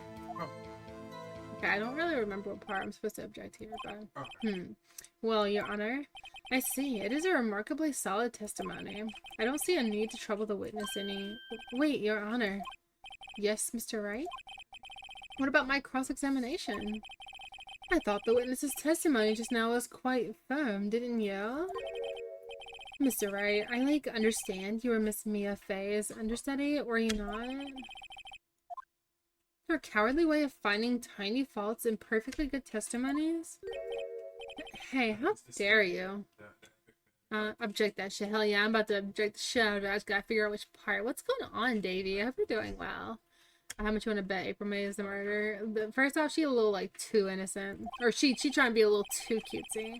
Okay, I don't really remember what part I'm supposed to object here, but... Well, Your Honor, I see. It is a remarkably solid testimony. I don't see a need to trouble the witness any. Wait, Your Honor. Yes, Mr. Wright? What about my cross-examination? I thought the witness's testimony just now was quite firm, didn't you? Mr. Wright, I understand you were Miss Mia Fey's understudy, were you not? Your cowardly way of finding tiny faults in perfectly good testimonies? Hey, how dare you? Object that shit. Hell yeah, I'm about to object the shit out of it. I just gotta figure out which part. What's going on, Davey? I hope you're doing well. How much you want to bet April May is the murder? First off, she a little, like, too innocent. Or she trying to be a little too cutesy.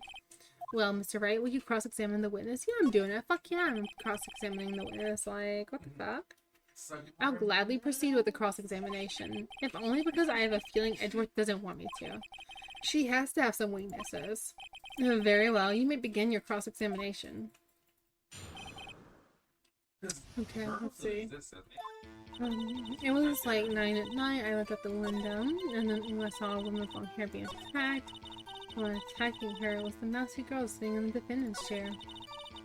Well, Mr. Wright, will you cross-examine the witness? Yeah, I'm doing it. Fuck yeah, I'm cross-examining the witness. Like, what the fuck? I'll gladly proceed with the cross-examination. If only because I have a feeling Edgeworth doesn't want me to. She has to have some weaknesses. Very well, you may begin your cross-examination. Okay, let's see. It was like 9 at night. I looked out the window, and then I saw a woman with long hair being attacked. The one attacking her was the mousy girl sitting in the defendant's chair.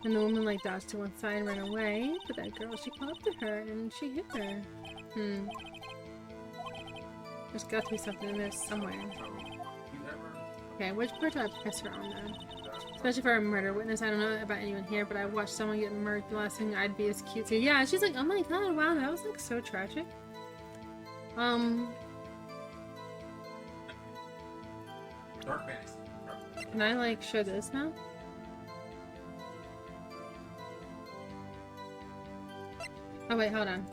And the woman like dodged to one side and ran away, but that girl, she came up to her and she hit her. There's got to be something in there somewhere. Okay, which part do I press her on then? Especially for a murder witness. I don't know about anyone here, but I watched someone get murdered. The last thing I'd be is cute too. Yeah, she's like, oh my god, wow, that was like so tragic. Can I like show this now? Oh wait, hold on.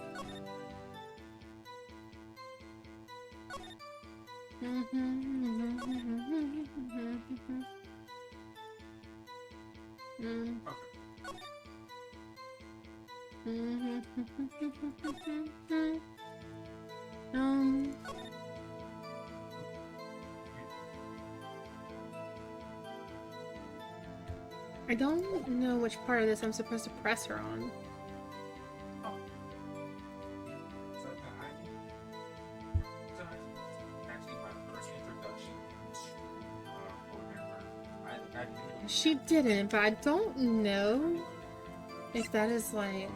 I don't know which part of this I'm supposed to press her on. She didn't, but I don't know if that is like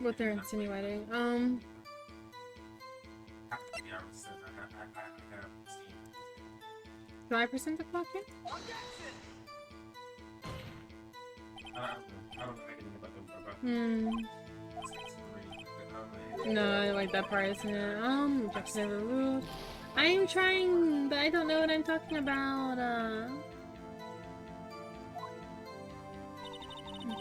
what they're insinuating. Do I present the clock here? No, like that part isn't it? Objection overruled. I am trying, but I don't know what I'm talking about.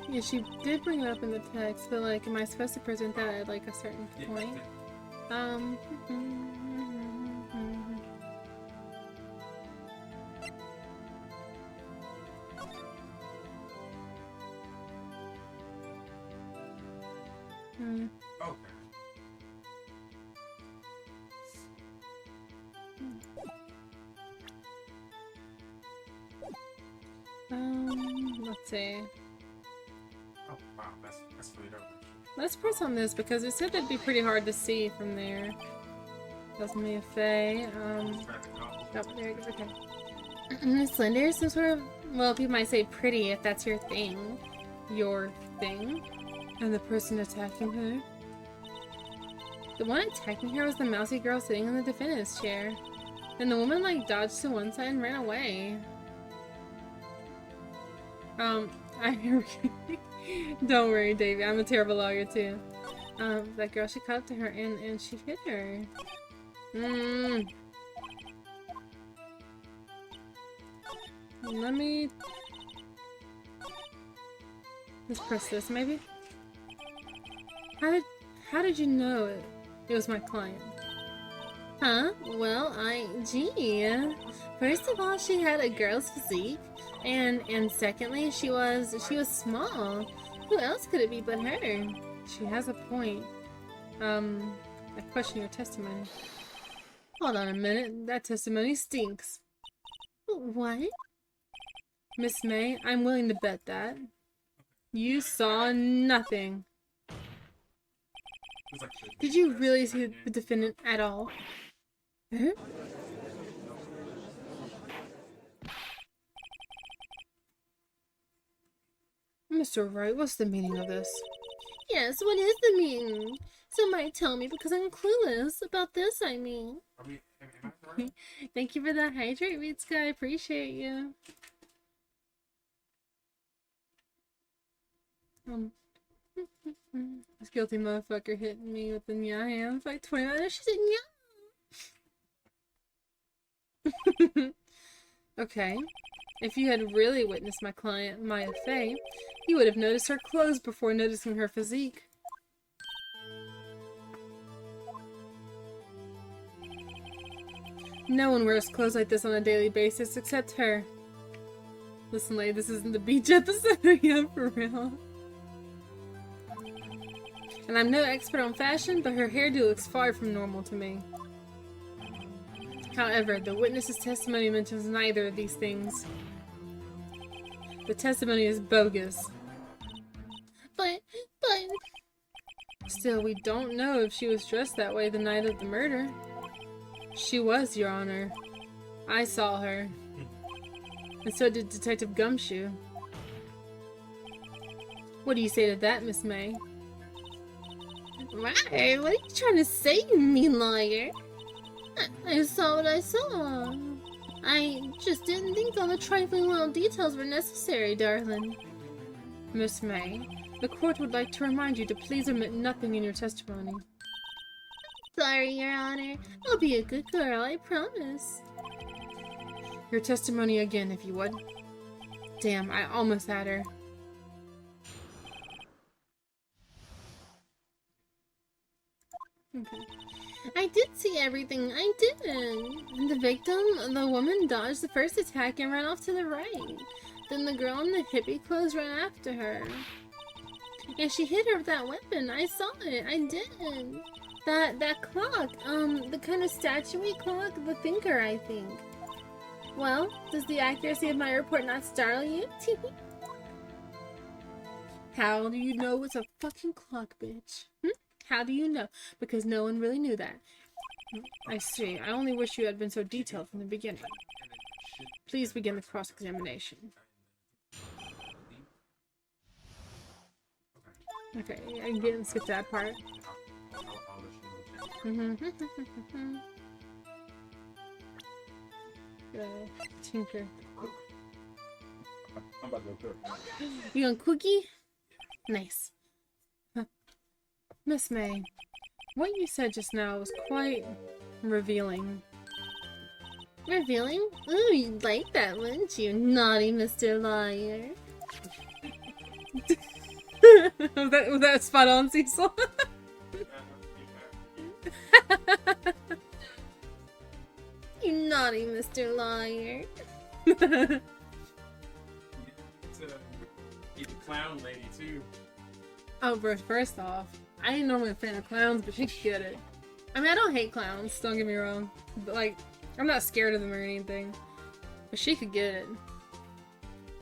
Yeah, she did bring it up in the text, but like, am I supposed to present that at like a certain point? Let's see. Oh wow, that's really dope. Let's press on this because it said that'd be pretty hard to see from there. That's me a Faye. Oh, there you go. Okay. Slender, some sort of, well, people might say pretty if that's your thing. Your thing. And the person attacking her. The one attacking her was the mousy girl sitting in the defendant's chair. And the woman like dodged to one side and ran away. Don't worry, Davey. I'm a terrible lawyer too. That girl, she caught up to her and she hit her. Let me just press this, maybe. How did you know it was my client? Huh? Well, gee. First of all, she had a girl's physique. And secondly, she was small. Who else could it be but her? She has a point. I question your testimony. Hold on a minute. That testimony stinks. What? Miss May, I'm willing to bet that. You saw nothing. Did you really see the defendant at all? Huh? Mr. Wright, what's the meaning of this? Yes, what is the meaning? Somebody tell me because I'm clueless about this, I mean. I mean, am I right? Thank you for that hydrate, Vitska. I appreciate you. This guilty motherfucker hitting me with the nya hands like 20 minutes. She said nya. Okay. If you had really witnessed my client, Maya Fey, you would have noticed her clothes before noticing her physique. No one wears clothes like this on a daily basis except her. Listen, lady, this isn't the beach episode. Yeah, for real. And I'm no expert on fashion, but her hairdo looks far from normal to me. However, the witness's testimony mentions neither of these things. The testimony is bogus. But... Still, we don't know if she was dressed that way the night of the murder. She was, Your Honor. I saw her. And so did Detective Gumshoe. What do you say to that, Miss May? Right, what are you trying to say, you mean liar? I saw what I saw. I just didn't think all the trifling little details were necessary, darling. Miss May, the court would like to remind you to please omit nothing in your testimony. Sorry, Your Honor. I'll be a good girl, I promise. Your testimony again, if you would. Damn, I almost had her. Okay. I did see everything, I did. The victim, the woman, dodged the first attack and ran off to the right. Then the girl in the hippie clothes ran after her. And she hit her with that weapon. I saw it, I did. That clock, the kind of statuey clock, the thinker, I think. Well, does the accuracy of my report not startle you? How do you know it's a fucking clock, bitch? How do you know? Because no one really knew that. I see. I only wish you had been so detailed from the beginning. Please begin the cross-examination. Okay, I can skip that part. Tinker. I'm about to go cook. You on cookie? Nice. Miss May, what you said just now was quite revealing. Revealing? Ooh, you'd like that, wouldn't you? Naughty Mr. Liar. was that spot on, Cecil? You naughty Mr. Liar. He's a clown lady too. Oh, bro, first off, I ain't normally a fan of clowns, but she could get it. I mean, I don't hate clowns, don't get me wrong. But, like, I'm not scared of them or anything. But she could get it.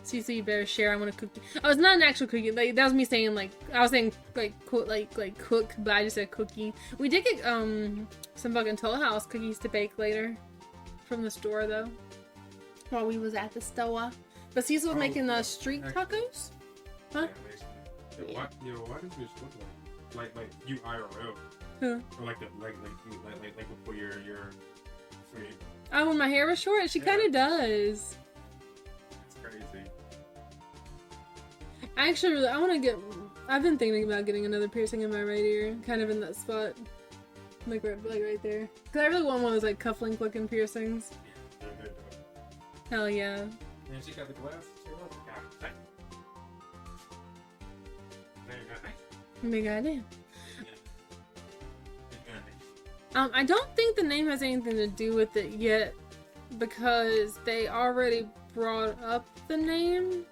Cece, you better share. I want a cookie. Oh, it's not an actual cookie. Like, that was me saying, like, I was saying, like, cook, but I just said cookie. We did get, some fucking Toll House cookies to bake later. From the store, though. While we was at the store. But Cecil was making, street tacos? Huh? Why does this look like you IRL? Huh? Or like before your Oh, when my hair was short? She kind of does. It's crazy. Actually, I want to get... I've been thinking about getting another piercing in my right ear. Kind of in that spot. Like right there. Because I really want one of those, like, cufflink looking piercings. Hell yeah. And she got the glass. Big idea. I don't think the name has anything to do with it yet, because they already brought up the name.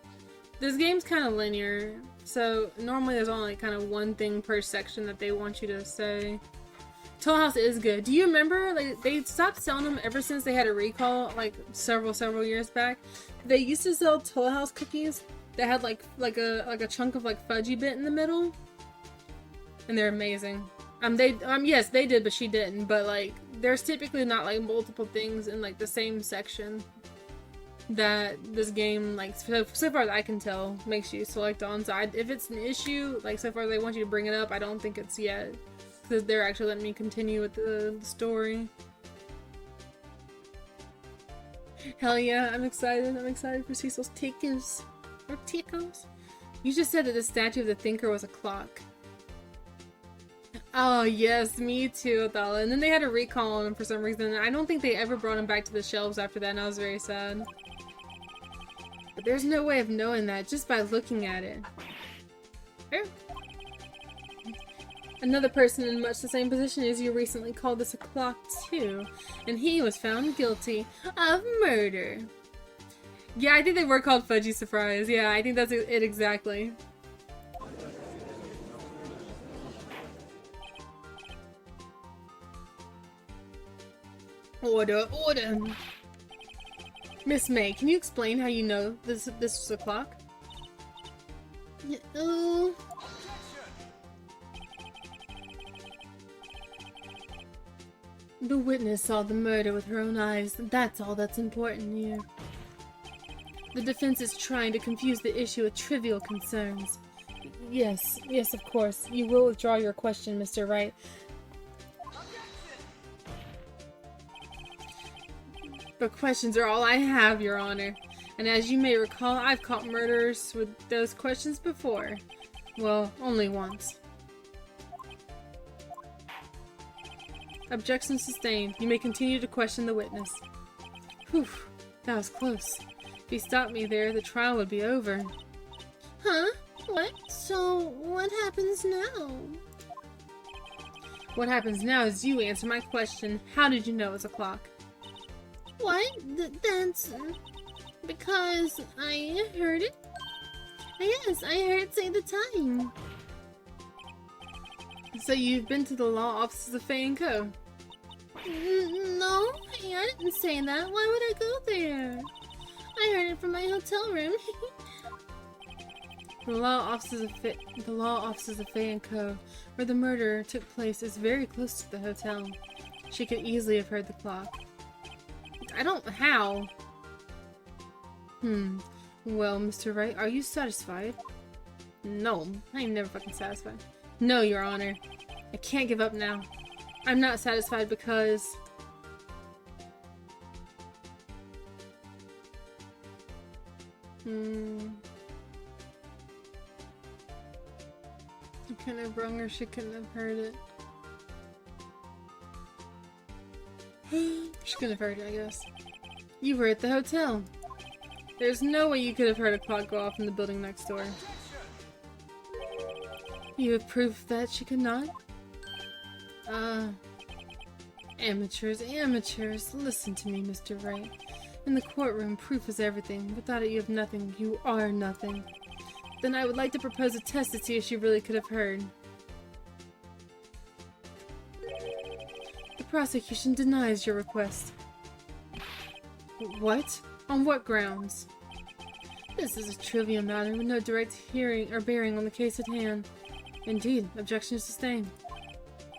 This game's kind of linear, so normally there's only kind of one thing per section that they want you to say. Toll House is good. Do you remember, like, they stopped selling them ever since they had a recall, like, several years back? They used to sell Toll House cookies that had like a chunk of like fudgy bit in the middle. And they're amazing. Yes, they did, but she didn't. But, like, there's typically not, like, multiple things in, like, the same section. that this game, like, so far as I can tell, makes you select on. So if it's an issue, like, so far they want you to bring it up, I don't think it's yet. Because they're actually letting me continue with the story. Hell yeah, I'm excited. I'm excited for Cecil's ticos. Or ticos? You just said that the statue of the thinker was a clock. Oh yes, me too, Athala. And then they had a recall on him for some reason. I don't think they ever brought him back to the shelves after that, and I was very sad. But there's no way of knowing that just by looking at it. Er. Another person in much the same position as you recently called this a clock too, and he was found guilty of murder. Yeah, I think they were called Fudgy Surprise. Yeah, I think that's it exactly. Order, order. Miss May, can you explain how you know this was a clock? The witness saw the murder with her own eyes. That's all that's important here. The defense is trying to confuse the issue with trivial concerns. Yes, of course. You will withdraw your question, Mr. Wright. But questions are all I have, Your Honor. And as you may recall, I've caught murderers with those questions before. Well, only once. Objection sustained. You may continue to question the witness. Whew, that was close. If he stopped me there, the trial would be over. Huh? What? So, what happens now? What happens now is you answer my question. How did you know it was a clock? What? That's... because I heard it? Yes, I heard it say the time. So you've been to the law offices of Faye & Co.? No, I didn't say that. Why would I go there? I heard it from my hotel room. The law offices of Faye & Co., where the murder took place, is very close to the hotel. She could easily have heard the clock. How? Well, Mr. Wright, are you satisfied? No, I am never fucking satisfied. No, Your Honor. I can't give up now. I'm not satisfied because... I couldn't have rung her, she couldn't have heard it. She couldn't have heard it, I guess. You were at the hotel. There's no way you could have heard a clock go off in the building next door. You have proof that she could not? Amateurs. Listen to me, Mr. Wright. In the courtroom, proof is everything. Without it, you have nothing. You are nothing. Then I would like to propose a test to see if she really could have heard. The prosecution denies your request. What? On what grounds? This is a trivial matter with no direct hearing or bearing on the case at hand. Indeed, objection is sustained.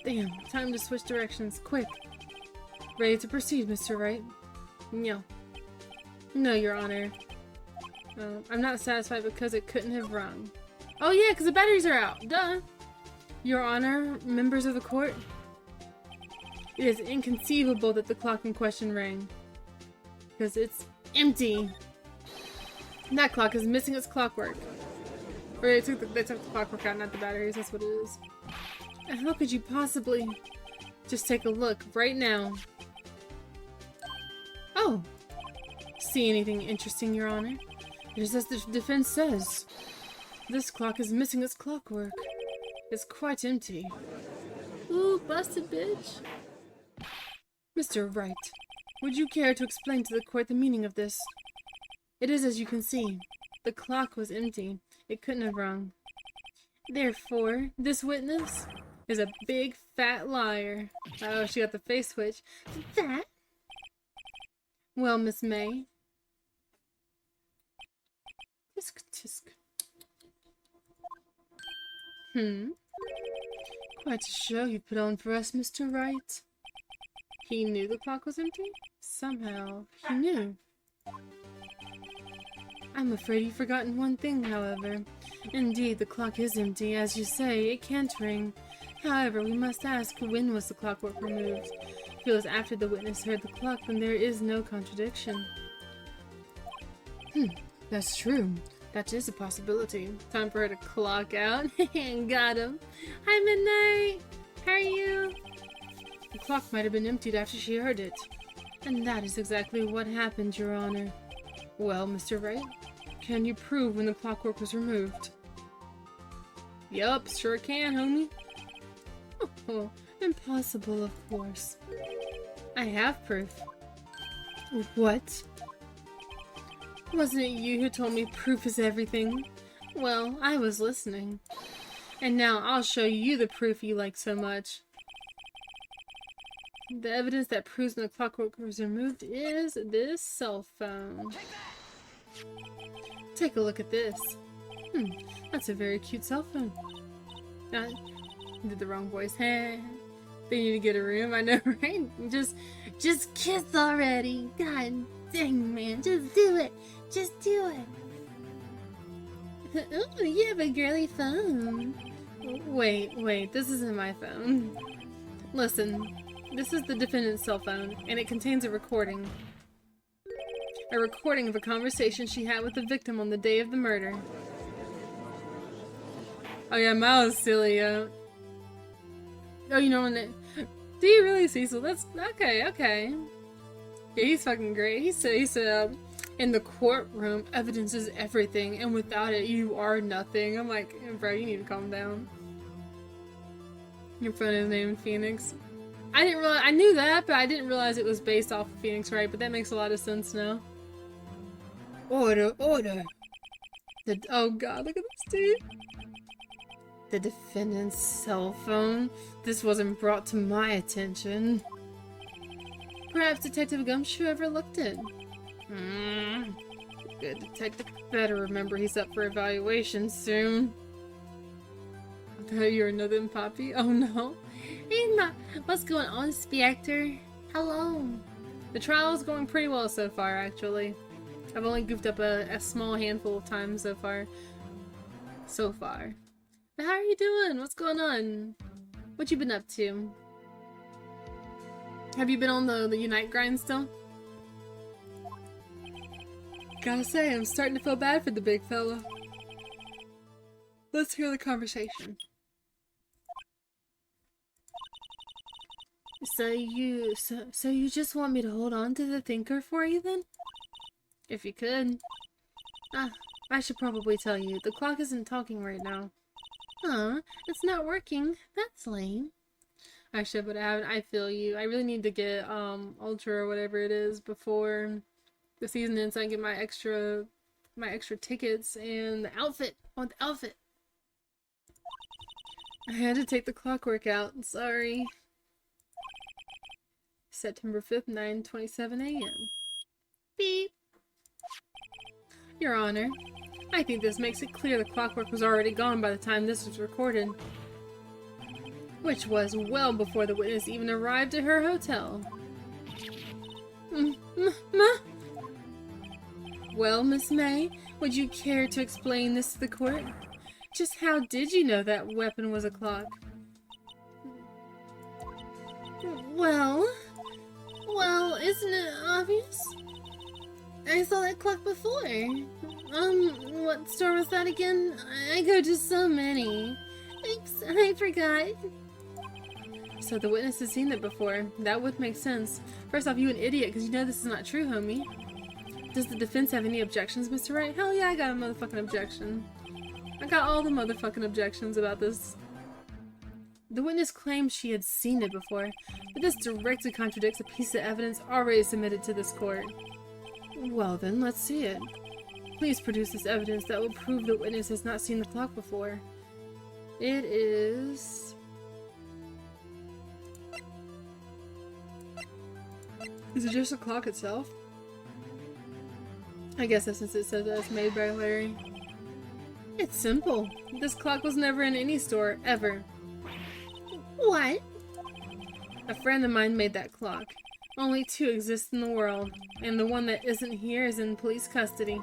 Damn, time to switch directions, quick. Ready to proceed, Mr. Wright? No. No, Your Honor. I'm not satisfied because it couldn't have rung. Oh yeah, because the batteries are out. Duh. Your Honor, members of the court. It is inconceivable that the clock in question rang. Because it's empty. That clock is missing its clockwork. Or they took the clockwork out, not the batteries, that's what it is. How could you possibly... Just take a look, right now. Oh! See anything interesting, Your Honor? It is as the defense says. This clock is missing its clockwork. It's quite empty. Ooh, busted bitch. Mr. Wright, would you care to explain to the court the meaning of this? It is as you can see. The clock was empty. It couldn't have rung. Therefore, this witness is a big fat liar. Oh, she got the face switch. That? Well, Miss May. Tisk tisk. Quite a show you put on for us, Mr. Wright. He knew the clock was empty? Somehow, he knew. I'm afraid you've forgotten one thing, however. Indeed, the clock is empty. As you say, it can't ring. However, we must ask, when was the clockwork removed? If it was after the witness heard the clock, then there is no contradiction. That's true. That is a possibility. Time for her to clock out. Got him. Hi, Midnight! How are you? The clock might have been emptied after she heard it. And that is exactly what happened, Your Honor. Well, Mr. Wright, can you prove when the clockwork was removed? Yup, sure can, homie. Oh, impossible, of course. I have proof. What? Wasn't it you who told me proof is everything? Well, I was listening. And now I'll show you the proof you like so much. The evidence that proves when the clockwork was removed is this cell phone. Take a look at this. That's a very cute cell phone. Did the wrong voice. They need to get a room, I know, right? Just kiss already. God dang, man, just do it. Just do it. Oh, you have a girly phone. Wait, this isn't my phone. Listen, this is the defendant's cell phone, and it contains a recording. A recording of a conversation she had with the victim on the day of the murder. Oh yeah, mine was silly, Oh, you know when it... Do you really, Cecil? That's... Okay. Yeah, he's fucking great. He said, in the courtroom, evidence is everything, and without it, you are nothing. I'm like, bro, you need to calm down. Your friend is named Phoenix. I didn't realize... I knew that, but I didn't realize it was based off of Phoenix Wright, but that makes a lot of sense now. Order. Oh god, look at this dude. The defendant's cell phone? This wasn't brought to my attention. Perhaps Detective Gumshoe overlooked it. Good detective better remember he's up for evaluation soon. You're another Poppy? Oh no. Hey, what's going on, Spectre? Hello. The trial is going pretty well so far, actually. I've only goofed up a small handful of times so far. But how are you doing? What's going on? What you been up to? Have you been on the Unite grind still? Gotta say, I'm starting to feel bad for the big fella. Let's hear the conversation. So you just want me to hold on to the thinker for you then? If you could. I should probably tell you, the clock isn't talking right now. It's not working. That's lame. I should, but I feel you. I really need to get Ultra or whatever it is before the season ends so I can get my extra tickets and the outfit. I want the outfit. I had to take the clockwork out. Sorry. September 5th, 9:27 a.m. Beep. Your Honor, I think this makes it clear the clockwork was already gone by the time this was recorded. Which was well before the witness even arrived at her hotel. Well, Miss May, would you care to explain this to the court? Just how did you know that weapon was a clock? Well, isn't it obvious? I saw that clock before. What store was that again? I go to so many. Oops, I forgot. So the witness has seen it before. That would make sense. First off, you an idiot, because you know this is not true, homie. Does the defense have any objections, Mr. Wright? Hell yeah, I got a motherfucking objection. I got all the motherfucking objections about this. The witness claims she had seen it before, but this directly contradicts a piece of evidence already submitted to this court. Well then, let's see it. Please produce this evidence that will prove the witness has not seen the clock before. It is... Is it just the clock itself? I guess that's since it says that it's made by Larry. It's simple. This clock was never in any store, ever. What? A friend of mine made that clock. Only two exist in the world, and the one that isn't here is in police custody.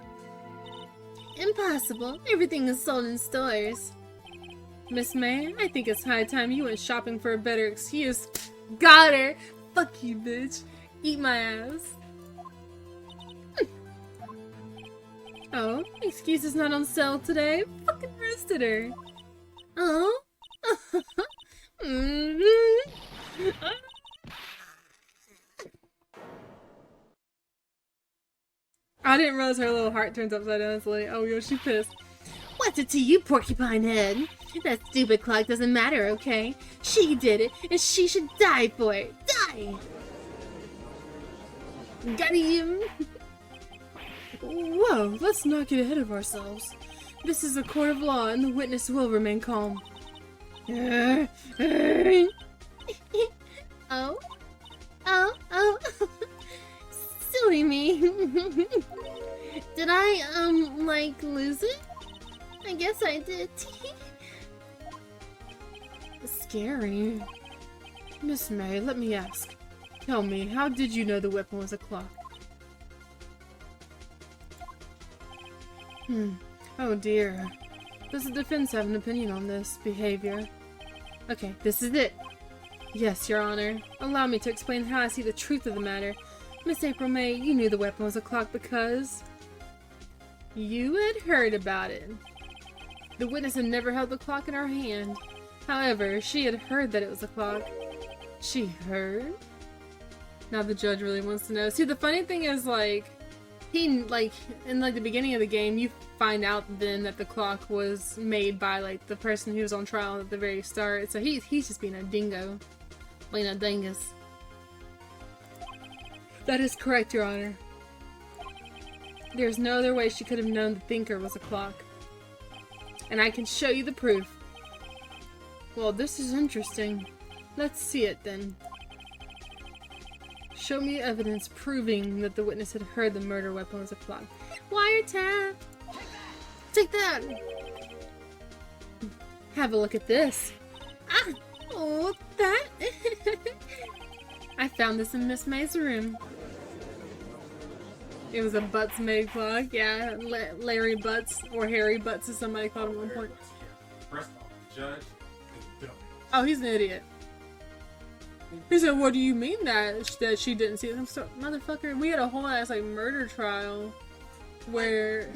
Impossible. Everything is sold in stores. Miss May, I think it's high time you went shopping for a better excuse. Got her! Fuck you, bitch. Eat my ass. Oh, excuse is not on sale today. Fucking roasted her. Oh? I didn't realize her little heart turns upside down. It's like, oh, yo, she pissed. What's it to you, porcupine head? That stupid clock doesn't matter, okay? She did it, and she should die for it. Die! Got him! Whoa, let's not get ahead of ourselves. This is a court of law, and the witness will remain calm. Oh? Oh. Silly me. Did I, like, lose it? I guess I did. Scary. Miss May, let me ask. Tell me, how did you know the weapon was a clock? Oh dear. Does the defense have an opinion on this behavior? Okay, this is it. Yes, Your Honor. Allow me to explain how I see the truth of the matter. Miss April May, you knew the weapon was a clock because you had heard about it. The witness had never held the clock in her hand. However, she had heard that it was a clock. She heard? Now the judge really wants to know. See, the funny thing is, like, in the beginning of the game, you find out then that the clock was made by, like, the person who was on trial at the very start. So he's just being a dingo. Being a dingus. That is correct, Your Honor. There's no other way she could have known the thinker was a clock. And I can show you the proof. Well, this is interesting. Let's see it then. Show me evidence proving that the witness had heard the murder weapon was a clock. Wiretap! Take that! Have a look at this. Ah! Oh, that? I found this in Miss May's room. It was a Butts made clock. Yeah, Larry Butts, or Harry Butts as somebody called him at one point. First off, the judge is dumb. Oh, he's an idiot. He said, what do you mean that she didn't see it? I'm so, motherfucker, we had a whole ass, like, murder trial where...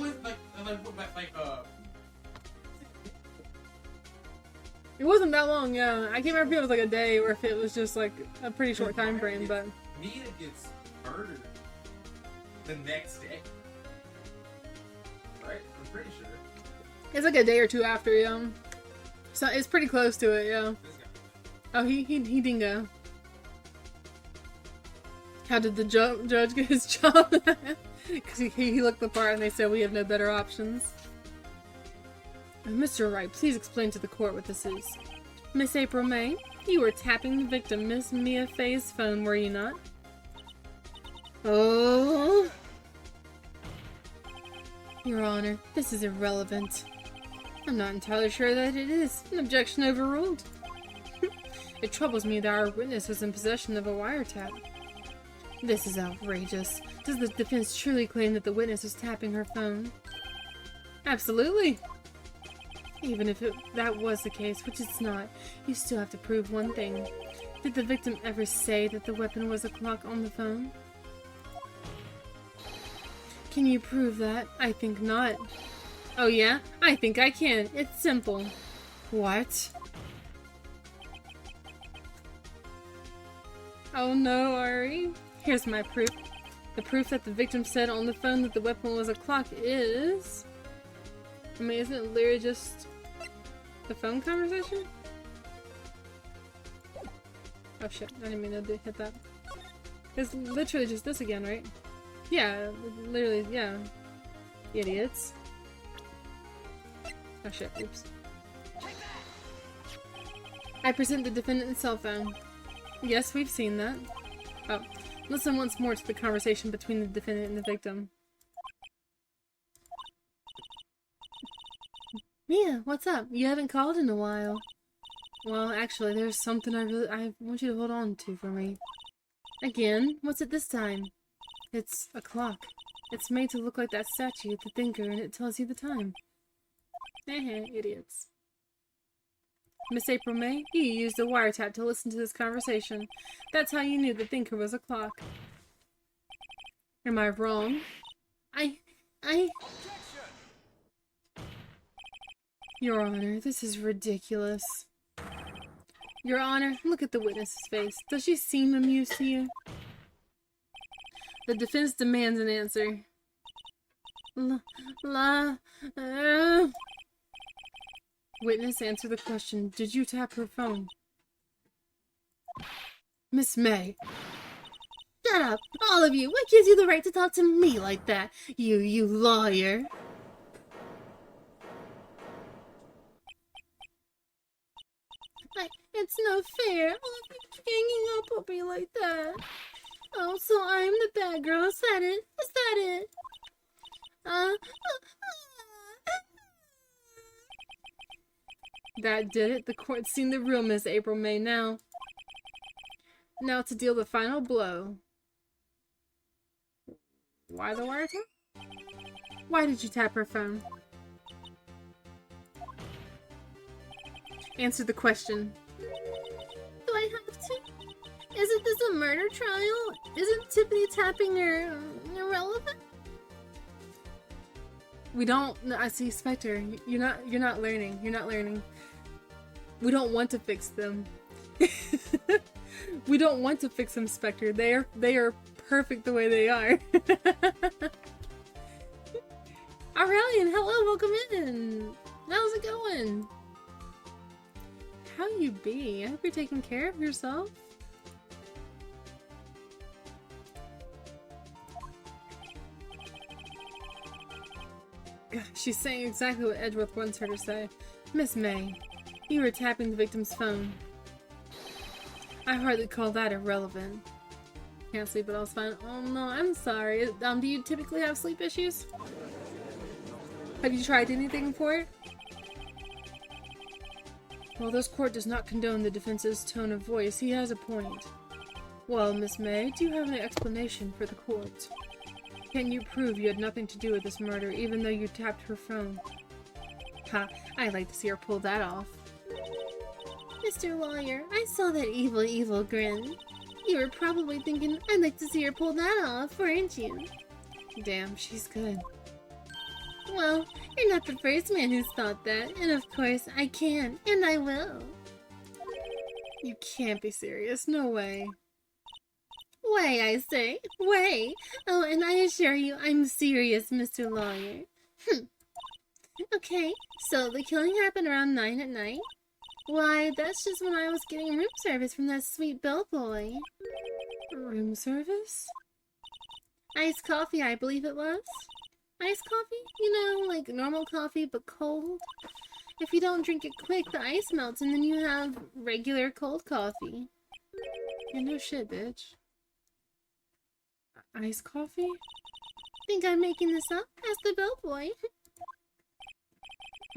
It wasn't that long, yeah. I can't remember if it was like a day or if it was just like a pretty short time frame, but... Mia gets murdered the next day. Right? I'm pretty sure. It's like a day or two after, yeah. So it's pretty close to it, yeah. Oh, he didn't go. How did the judge get his job? Because he looked the part and they said we have no better options. Mr. Wright, please explain to the court what this is. Miss April May, you were tapping the victim, Miss Mia Fay's phone, were you not? Oh. Your Honor, this is irrelevant. I'm not entirely sure that it is. An objection overruled. It troubles me that our witness was in possession of a wiretap. This is outrageous. Does the defense truly claim that the witness was tapping her phone? Absolutely. Even if that was the case, which it's not, you still have to prove one thing. Did the victim ever say that the weapon was a clock on the phone? Can you prove that? I think not. Oh yeah? I think I can. It's simple. What? Oh no, Ari. Here's my proof. The proof that the victim said on the phone that the weapon was a clock is... I mean, isn't it literally just the phone conversation? Oh shit, I didn't mean to hit that. It's literally just this again, right? Yeah, literally, yeah. Idiots. Oh shit, oops. I present the defendant's cell phone. Yes, we've seen that. Oh, listen once more to the conversation between the defendant and the victim. Mia, what's up? You haven't called in a while. Well, actually, there's something I want you to hold on to for me. Again? What's it this time? It's a clock. It's made to look like that statue, the thinker, and it tells you the time. Idiots. Miss April May, you used a wiretap to listen to this conversation. That's how you knew the thinker was a clock. Am I wrong? Your Honor, this is ridiculous. Your Honor, look at the witness's face. Does she seem amused to you? The defense demands an answer. Witness, answer the question. Did you tap her phone? Miss May. Shut up, all of you. What gives you the right to talk to me like that? You lawyer. It's no fair. All of you ganging up on me like that. Oh, so I'm the bad girl. Is that it? Is that it? That did it. The court's seen the real Miss April May now. Now to deal the final blow. Why the wiretap? Why did you tap her phone? Answer the question. Do I have to? Isn't this a murder trial? Isn't Tiffany tapping her irrelevant? We don't. I see, Spectre. You're not learning. You're not learning. We don't want to fix them. We don't want to fix them, Spectre. They are perfect the way they are. Aurelian, hello, welcome in. How's it going? How you be? I hope you're taking care of yourself. She's saying exactly what Edgeworth wants her to say. Miss May, you were tapping the victim's phone. I hardly call that irrelevant. Can't sleep at all, it's fine. Oh no, I'm sorry. Do you typically have sleep issues? Have you tried anything for it? Well, this court does not condone the defense's tone of voice. He has a point. Well, Miss May, do you have an explanation for the court? Can you prove you had nothing to do with this murder, even though you tapped her phone? Ha, I'd like to see her pull that off. Mr. Lawyer, I saw that evil grin. You were probably thinking, I'd like to see her pull that off, weren't you? Damn, she's good. Well, you're not the first man who's thought that, and of course, I can, and I will. You can't be serious, no way. Way, I say, way. Oh, and I assure you, I'm serious, Mr. Lawyer. Okay, so the killing happened around 9 at night? Why, that's just when I was getting room service from that sweet bellboy. Room service? Iced coffee, I believe it was. Iced coffee? You know, like normal coffee, but cold. If you don't drink it quick, the ice melts, and then you have regular cold coffee. Yeah, no shit, bitch. Iced coffee? Think I'm making this up? Ask the bellboy.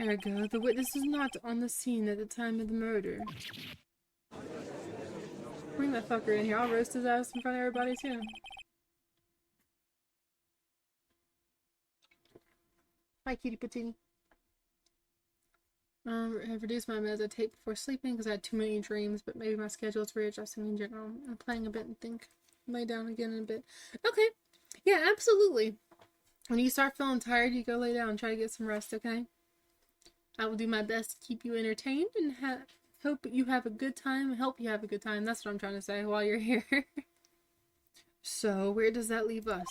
Ergo, the witness was not on the scene at the time of the murder. Bring that fucker in here. I'll roast his ass in front of everybody, too. Hi, cutie patootie. I've reduced my meds I take before sleeping because I had too many dreams, but maybe my schedule is readjusting in general. I'm playing a bit and think. Lay down again in a bit. Okay. Yeah, absolutely. When you start feeling tired, you go lay down and try to get some rest, okay? I will do my best to keep you entertained and hope you have a good time. Help you have a good time. That's what I'm trying to say while you're here. So, where does that leave us?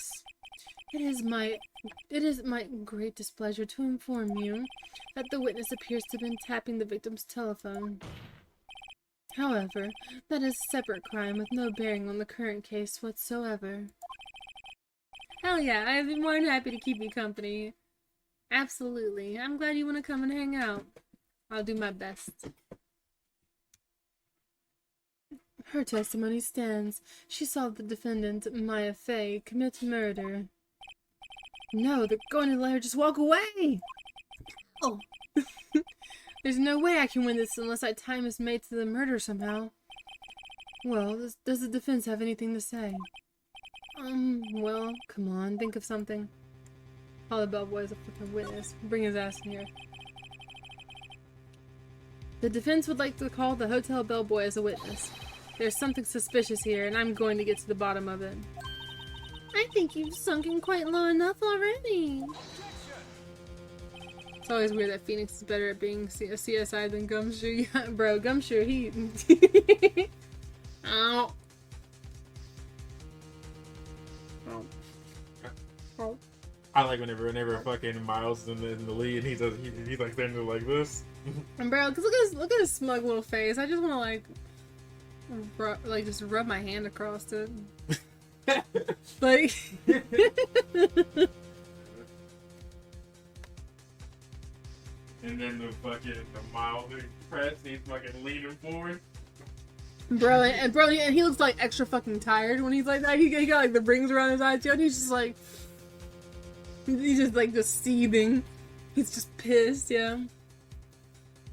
It is my great displeasure to inform you that the witness appears to have been tapping the victim's telephone. However, that is a separate crime with no bearing on the current case whatsoever. Hell yeah, I'd be more than happy to keep you company. Absolutely. I'm glad you want to come and hang out. I'll do my best. Her testimony stands. She saw the defendant, Maya Fey, commit murder. No, they're going to let her just walk away! Oh! There's no way I can win this unless I tie Miss May to the murder somehow. Well, does the defense have anything to say? Well, come on, think of something. Call the bellboy as a fucking witness. Bring his ass in here. The defense would like to call the hotel bellboy as a witness. There's something suspicious here, and I'm going to get to the bottom of it. I think you've sunken quite low enough already. It's always weird that Phoenix is better at being a CSI than Gumshoe. Yeah, bro, Gumshoe, he... Ow. Oh. Oh. I like whenever fucking Miles is in the lead, he's like standing there like this. And bro, cause look at his smug little face. I just want to like just rub my hand across it. Like. And then the Miles press, he's fucking leaning forward. Bro, and he looks like extra fucking tired when he's like that. He got like the rings around his eyes too, and he's just like. He's just like just seething. He's just pissed, yeah.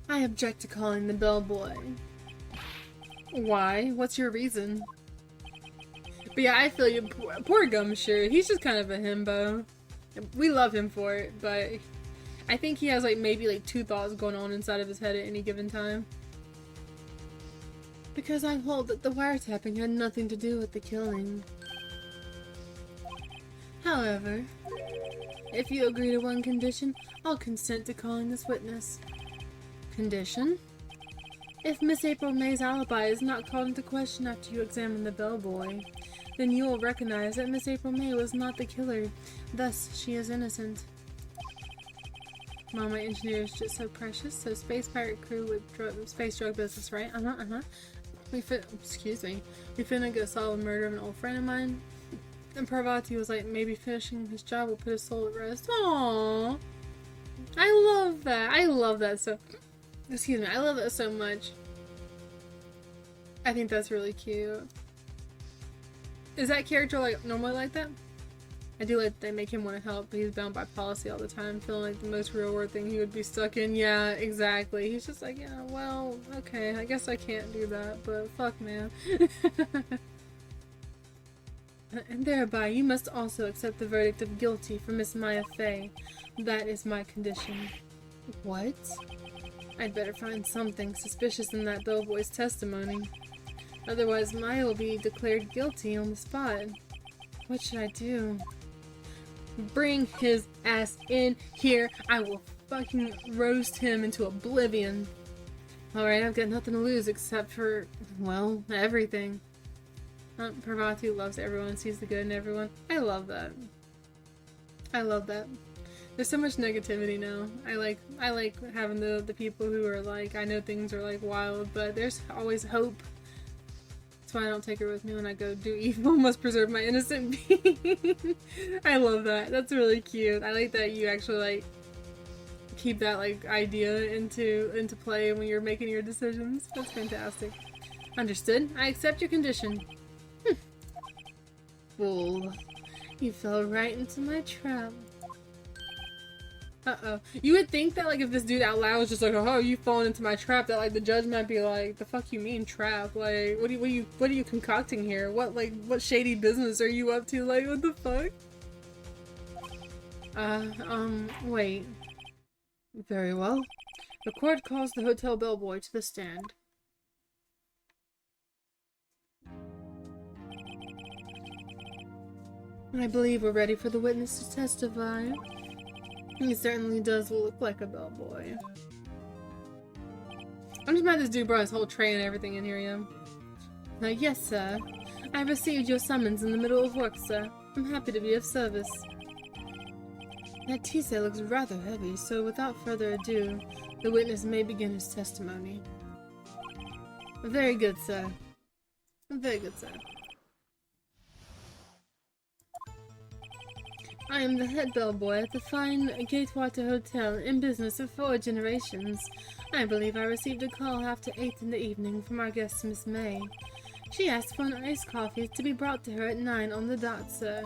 I object to calling the bellboy. Why? What's your reason? But yeah, I feel you. Poor Gumshoe. He's just kind of a himbo. We love him for it, but I think he has like maybe like 2 thoughts going on inside of his head at any given time. Because I hold that the wiretapping had nothing to do with the killing. However, if you agree to one condition, I'll consent to calling this witness. Condition? If Miss April May's alibi is not called into question after you examine the bellboy, then you will recognize that Miss April May was not the killer, thus she is innocent. Mom, my engineer is just so precious, so space pirate crew with space drug business, right? We finna go solve the murder of an old friend of mine. And Parvati was like, maybe finishing his job will put his soul at rest. Aww. I love that. I love that so... Excuse me. I love that so much. I think that's really cute. Is that character like normally like that? I do like they make him want to help, but he's bound by policy all the time, feeling like the most real world thing he would be stuck in. Yeah, exactly. He's just like, yeah, well, okay, I guess I can't do that, but fuck, man. And thereby, you must also accept the verdict of guilty for Miss Maya Fey. That is my condition. What? I'd better find something suspicious in that bellboy's testimony. Otherwise, Maya will be declared guilty on the spot. What should I do? Bring his ass in here. I will fucking roast him into oblivion. Alright, I've got nothing to lose except for, well, everything. Parvati loves everyone and sees the good in everyone. I love that. I love that. There's so much negativity now. I like having the people who are like, I know things are like wild, but there's always hope. That's why I don't take her with me when I go do evil. Must preserve my innocent being. I love that. That's really cute. I like that you actually like keep that like idea into play when you're making your decisions. That's fantastic. Understood. I accept your condition. Fool. You fell right into my trap. Uh-oh. You would think that, like, if this dude out loud was just like, oh, you fallen into my trap, that, like, the judge might be like, the fuck you mean trap? Like, what are you concocting here? What shady business are you up to? Like, what the fuck? Wait. Very well. The court calls the hotel bellboy to the stand. I believe we're ready for the witness to testify. He certainly does look like a bellboy. I'm just mad this dude brought his whole tray and everything in here, yeah. Yes, sir. I received your summons in the middle of work, sir. I'm happy to be of service. That tea set looks rather heavy, so without further ado, the witness may begin his testimony. Very good, sir. Very good, sir. I am the head bellboy at the fine Gatewater Hotel, in business for 4 generations. I believe I received a call after 8 in the evening from our guest, Miss May. She asked for an iced coffee to be brought to her at 9 on the dot, sir.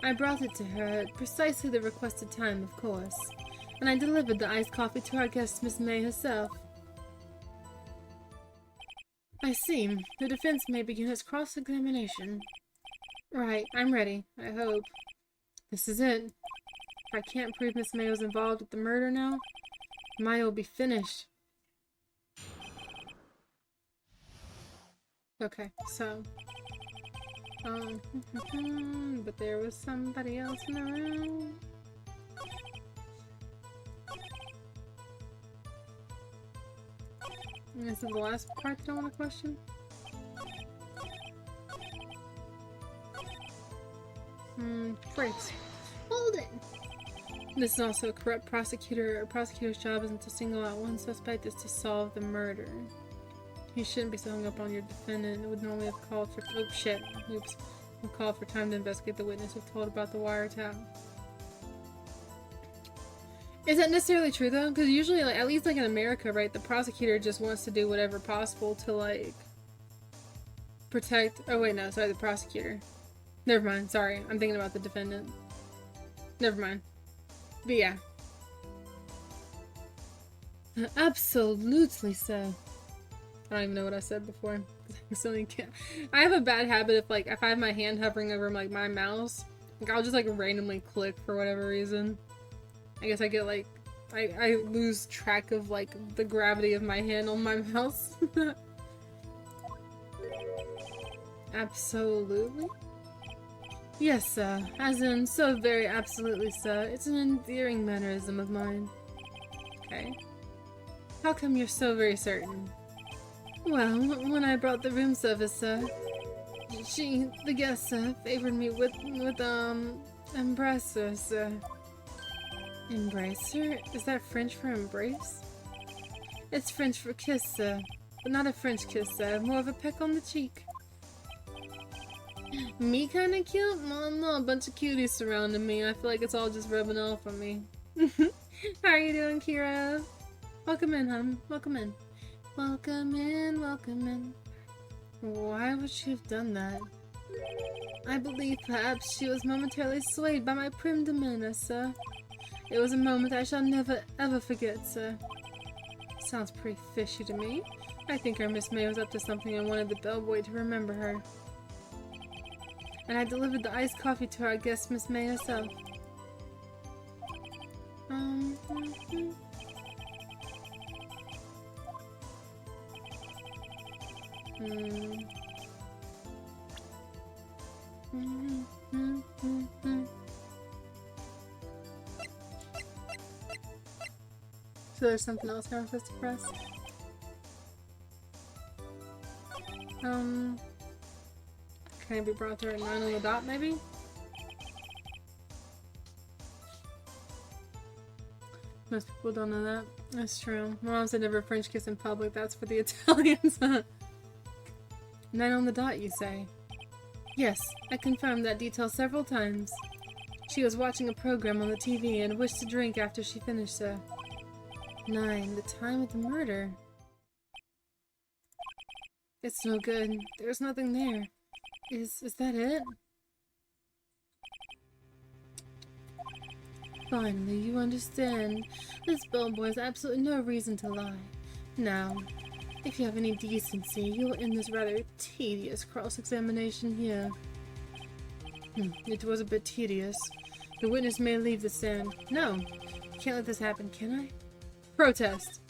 I brought it to her at precisely the requested time, of course, and I delivered the iced coffee to our guest, Miss May herself. I see. The defense may begin its cross-examination. Right, I'm ready. I hope. This is it. If I can't prove Miss Mayo's involved with the murder now, Maya will be finished. Okay, so... but there was somebody else in the room. And this is the last part that I want to question. Brace. Hold it! This is also a corrupt prosecutor. A prosecutor's job isn't to single out one suspect, it's to solve the murder. You shouldn't be so hung up on your defendant. It would normally have called for— oh shit. Oops. Would call for time to investigate the witness who told about the wiretap. Is that necessarily true though? Because usually, like, at least like in America, right, the prosecutor just wants to do whatever possible to like protect— oh wait, no, sorry, the prosecutor. Never mind, sorry, I'm thinking about the defendant. Never mind. But yeah. Absolutely so. I don't even know what I said before. I have a bad habit of like, if I have my hand hovering over like my mouse, like I'll just like randomly click for whatever reason. I guess I get like, I lose track of like the gravity of my hand on my mouse. Absolutely. Yes, sir. As in, so very absolutely, sir. It's an endearing mannerism of mine. Okay. How come you're so very certain? Well, when I brought the room service, sir, the guest, sir, favored me with embracer, sir. Embracer? Is that French for embrace? It's French for kiss, sir. But not a French kiss, sir. More of a peck on the cheek. Me kinda cute? No, a bunch of cuties surrounding me. I feel like it's all just rubbing off on me. How are you doing, Kira? Welcome in, hon. Welcome in. Welcome in, welcome in. Why would she have done that? I believe perhaps she was momentarily swayed by my prim demeanor, sir. It was a moment I shall never ever forget, sir. Sounds pretty fishy to me. I think our Miss May was up to something and wanted the bellboy to remember her. And I delivered the iced coffee to our guest, Miss May herself. So there's something else I'm supposed to press? Can I be brought there at 9 on the dot, maybe? Most people don't know that. That's true. My mom said never French kiss in public. That's for the Italians. 9 on the dot, you say? Yes, I confirmed that detail several times. She was watching a program on the TV and wished to drink after she finished, sir. 9, the time of the murder. It's no good. There's nothing there. Is that it? Finally, you understand. This bellboy has absolutely no reason to lie. Now, if you have any decency, you'll end this rather tedious cross-examination here. It was a bit tedious. The witness may leave the stand. No, can't let this happen, can I? Protest.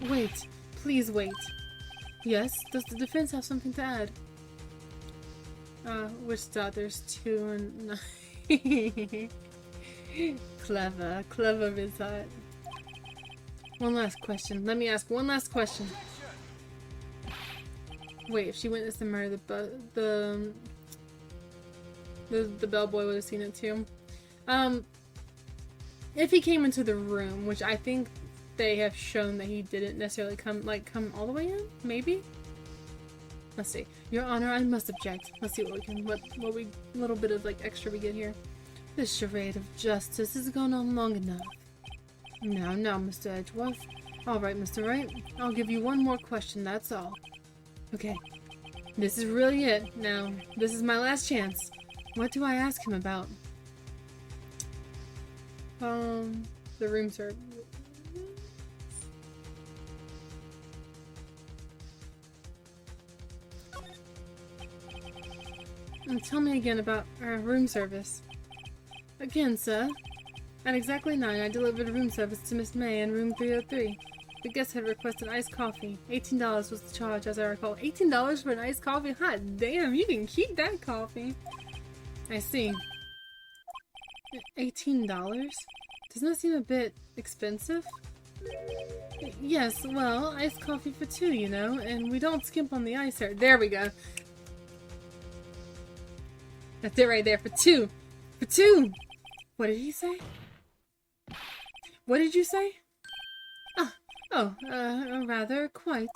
Wait, please wait. Yes, does the defense have something to add? Which dot? There's 2 and 9. Clever is that. One last question. Let me ask one last question. Wait, if she witnessed the murder, the bellboy would have seen it too. If he came into the room, which I think they have shown that he didn't necessarily come all the way in, maybe? Let's see. Your Honor, I must object. Let's see what little bit of like extra we get here. This charade of justice has gone on long enough. Now, Mr. Edgeworth. Alright, Mr. Wright. I'll give you one more question, that's all. Okay. This is really it. Now, this is my last chance. What do I ask him about? The room service. tell me again about our room service. Again, sir. At exactly 9, I delivered room service to Miss May in room 303. The guest had requested iced coffee. $18 was the charge, as I recall. $18 for an iced coffee? Hot damn, you can keep that coffee. I see. $18? Doesn't that seem a bit expensive? Yes, well, iced coffee for 2, you know, and we don't skimp on the ice here. There we go. That's it right there, for 2. For 2! What did he say? What did you say? Rather, quite.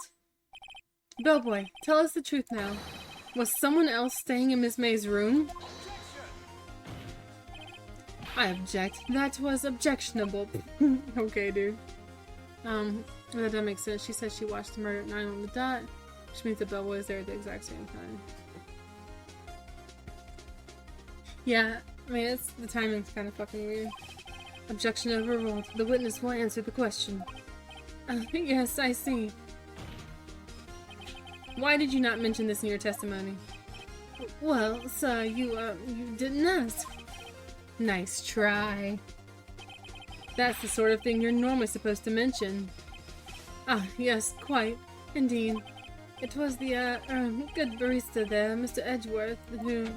Bellboy, tell us the truth now. Was someone else staying in Miss May's room? I object. That was objectionable. Okay, dude. That doesn't make sense. She said she watched the murder at 9 on the dot, which means the bellboy was there at the exact same time. Yeah, I mean, the timing's kind of fucking weird. Objection overruled. The witness will answer the question. Yes, I see. Why did you not mention this in your testimony? Well, sir, you didn't ask. Nice try. That's the sort of thing you're normally supposed to mention. Ah, yes, quite. Indeed. It was the, good barista there, Mr. Edgeworth, who...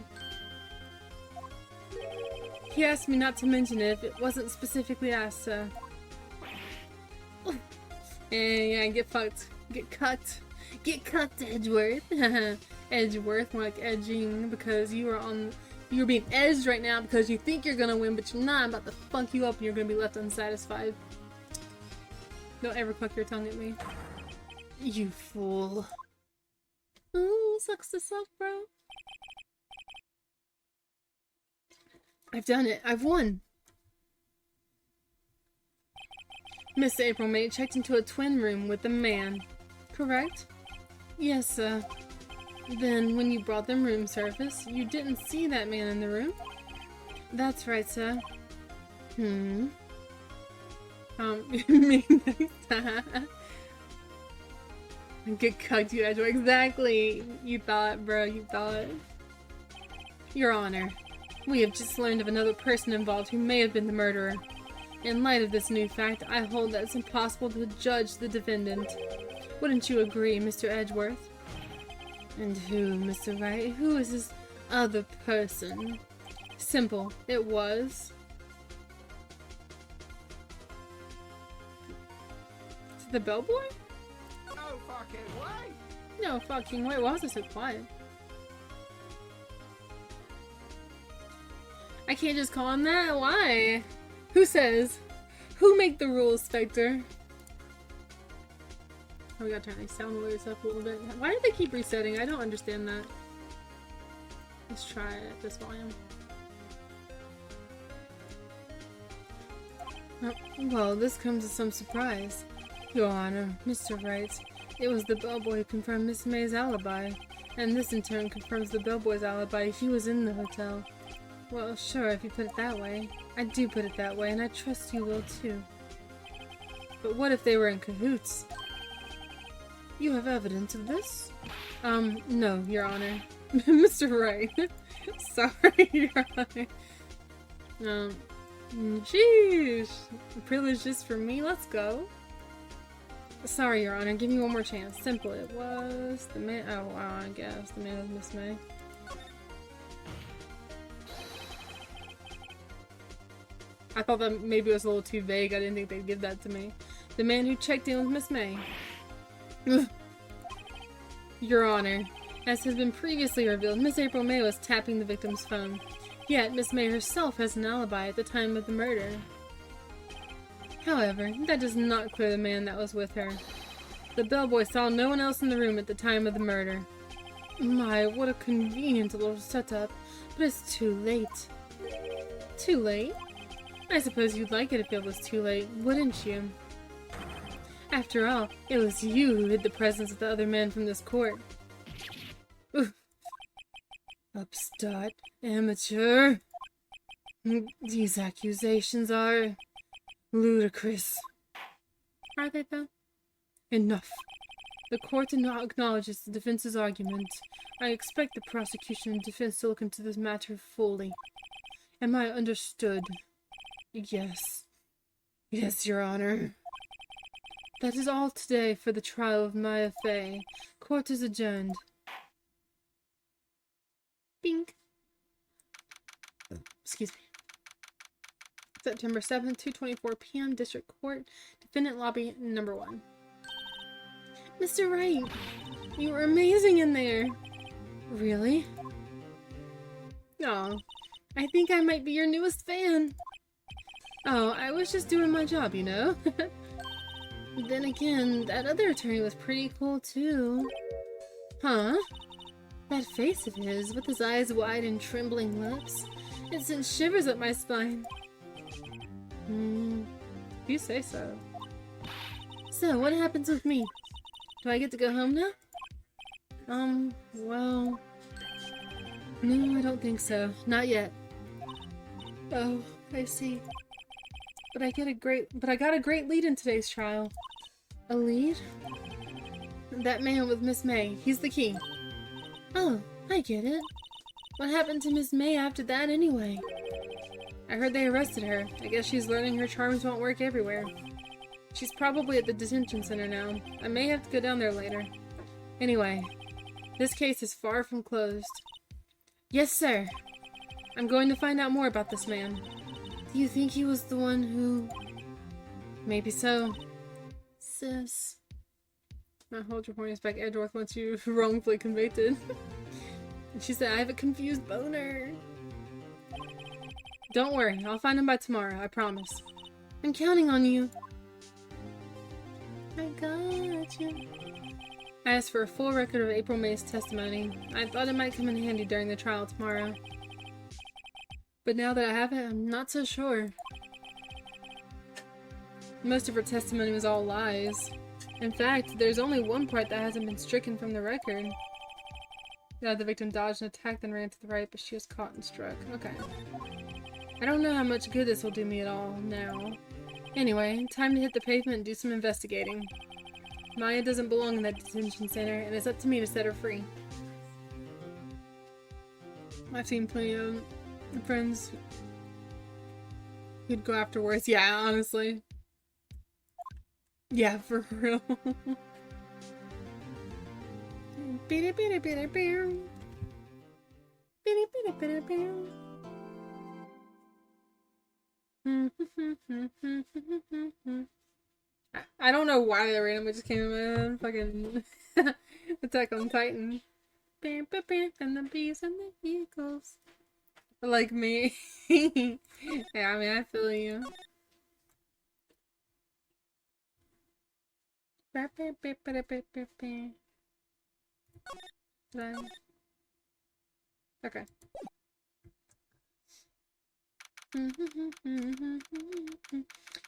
He asked me not to mention it if it wasn't specifically asked, sir. Yeah, get fucked. Get cucked. Get cucked, Edgeworth. Edgeworth, more like edging, because you are being edged right now because you think you're gonna win, but you're not. I'm about to fuck you up and you're gonna be left unsatisfied. Don't ever cluck your tongue at me. You fool. Ooh, sucks to suck, bro. I've done it. I've won. Miss April May checked into a twin room with a man. Correct? Yes, sir. Then, when you brought them room service, you didn't see that man in the room? That's right, sir. Me next time. Get cucked, you Edgeworth. Exactly. You thought, bro. You thought. Your Honor, we have just learned of another person involved who may have been the murderer. In light of this new fact, I hold that it's impossible to judge the defendant. Wouldn't you agree, Mr. Edgeworth? And who, Mr. Wright? Who is this other person? Simple. It was. Is it the bellboy? No fucking way! No fucking way. Why was it so quiet? I can't just call him that? Why? Who says? Who make the rules, Spectre? Oh, we gotta turn these sound alerts up a little bit. Why do they keep resetting? I don't understand that. Let's try it at this volume. Oh, well, this comes as some surprise. Your Honor, Mr. Wright, it was the bellboy who confirmed Miss May's alibi, and this in turn confirms the bellboy's alibi. He was in the hotel. Well, sure, if you put it that way. I do put it that way, and I trust you will too. But what if they were in cahoots? You have evidence of this? No, Your Honor. Mr. Wright. Sorry, Your Honor. Sheesh. Privilege just for me? Let's go. Sorry, Your Honor. Give me one more chance. Simple. It was the man. Oh, wow, I guess. The man was Miss May. I thought that maybe it was a little too vague. I didn't think they'd give that to me. The man who checked in with Miss May. Your Honor, as has been previously revealed, Miss April May was tapping the victim's phone. Yet, Miss May herself has an alibi at the time of the murder. However, that does not clear the man that was with her. The bellboy saw no one else in the room at the time of the murder. My, what a convenient little setup, but it's too late. Too late? I suppose you'd like it if it was too late, wouldn't you? After all, it was you who hid the presence of the other men from this court. Oof. Upstart, amateur. These accusations are ludicrous. Are they though? Enough. The court acknowledges the defense's argument. I expect the prosecution and defense to look into this matter fully. Am I understood? Yes. Yes, Your Honor. That is all today for the trial of Maya Fey. Court is adjourned. Bink. Excuse me. September 7th, 2:24 p.m. District Court. Defendant Lobby number 1. Mr. Wright, you were amazing in there. Really? Aw, I think I might be your newest fan. Oh, I was just doing my job, you know? Then again, that other attorney was pretty cool too. Huh? That face of his, with his eyes wide and trembling lips, it sent shivers up my spine. You say so. So, what happens with me? Do I get to go home now? Well... No, I don't think so. Not yet. Oh, I see. But I got a great lead in today's trial. A lead? That man with Miss May. He's the key. Oh, I get it. What happened to Miss May after that anyway? I heard they arrested her. I guess she's learning her charms won't work everywhere. She's probably at the detention center now. I may have to go down there later. Anyway, this case is far from closed. Yes, sir. I'm going to find out more about this man. Do you think he was the one who... Maybe so. Sis. Now hold your hornies back. Edgeworth wants you wrongfully convicted. And she said, I have a confused boner. Don't worry. I'll find him by tomorrow. I promise. I'm counting on you. I got you. I asked for a full record of April May's testimony. I thought it might come in handy during the trial tomorrow. But now that I have it, I'm not so sure. Most of her testimony was all lies. In fact, there's only one part that hasn't been stricken from the record. Yeah, the victim dodged an attack, then ran to the right, but she was caught and struck. Okay. I don't know how much good this will do me at all now. Anyway, time to hit the pavement and do some investigating. Maya doesn't belong in that detention center, and it's up to me to set her free. I've seen plenty of friends who'd go afterwards. Yeah, honestly. Yeah, for real. I don't know why that randomly just came in my head. Fucking Attack on Titan. And the bees and the eagles. Like me. Yeah, I mean, I feel you. Okay.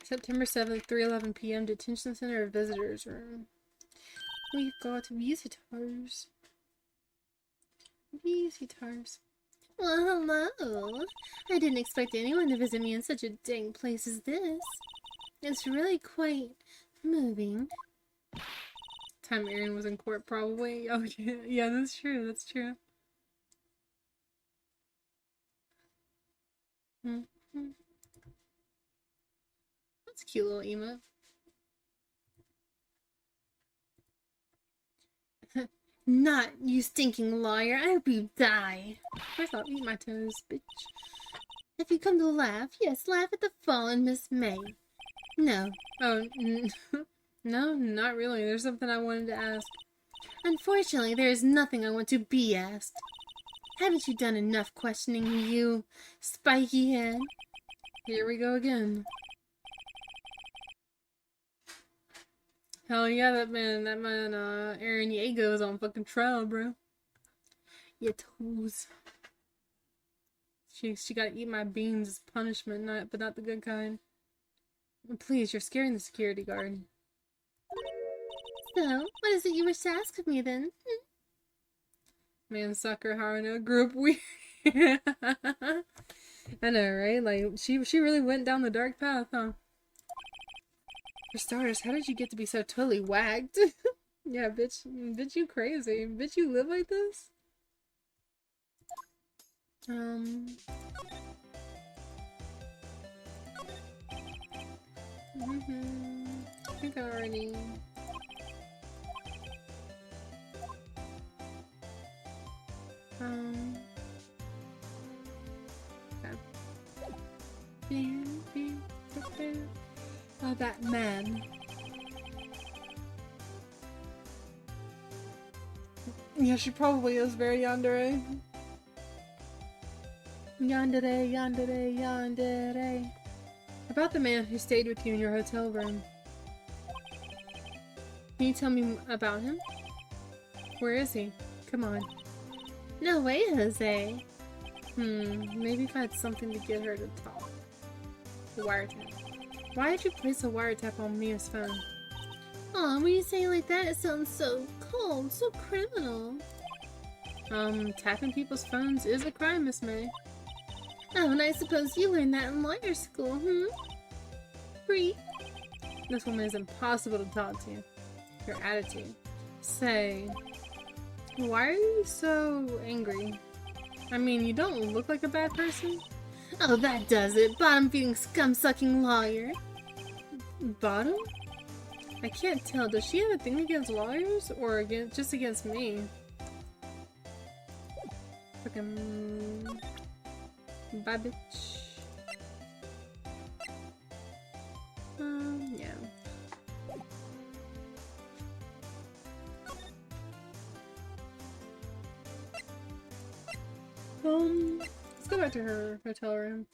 September 7th, 3:11 p.m. Detention Center Visitors Room. We've got visitors. Visitors. Well, hello. I didn't expect anyone to visit me in such a dang place as this. It's really quite moving. Time Aaron was in court, probably. Oh, yeah, yeah, that's true. That's true. That's a cute little emote. Not, you stinking liar. I hope you die. First I'll eat my toes, bitch. If you come to laugh, yes, laugh at the fallen Miss May. No. Oh, no, not really. There's something I wanted to ask. Unfortunately, there is nothing I want to be asked. Haven't you done enough questioning, you spiky head? Here we go again. Hell yeah, that man, Aaron Yeago is on fucking trial, bro. Your toes. She gotta eat my beans as punishment, but not the good kind. Please, you're scaring the security guard. So, what is it you wish to ask of me then? Man, Sakura Haruno grew up weird. I know, right? Like, she really went down the dark path, huh? For starters, how did you get to be so totally whacked? Yeah, bitch. Bitch, you crazy. Bitch, you live like this? I think I already... Oh, that man. Yeah, she probably is very yandere. Yandere, yandere, yandere. About the man who stayed with you in your hotel room. Can you tell me about him? Where is he? Come on. No way, Jose. Maybe if I had something to get her to talk. The wiretap. Why did you place a wiretap on Mia's phone? Aw, when you say it like that, it sounds so cold, so criminal. Tapping people's phones is a crime, Miss May. Oh, and I suppose you learned that in lawyer school, Free. This woman is impossible to talk to. Your attitude. Say, why are you so angry? I mean, you don't look like a bad person. Oh, that does it. Bottom-feeding, scum-sucking lawyer. Bottom? I can't tell. Does she have a thing against lawyers or just against me? Fucking... Bye, bitch. Yeah. Let's go back to her hotel room.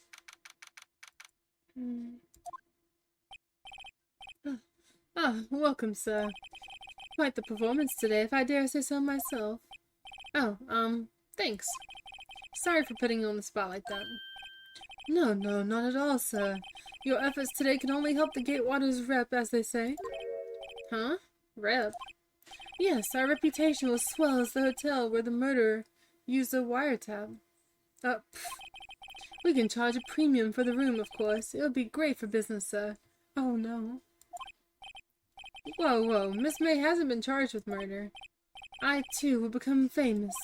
Welcome, sir. Quite the performance today, if I dare say so myself. Oh, thanks. Sorry for putting you on the spot like that. No, not at all, sir. Your efforts today can only help the Gatewaters rep, as they say. Huh? Rep? Yes, our reputation will swell as the hotel where the murderer used a wiretap. We can charge a premium for the room, of course. It would be great for business, sir. Oh, no. Whoa, Miss May hasn't been charged with murder. I, too, will become famous.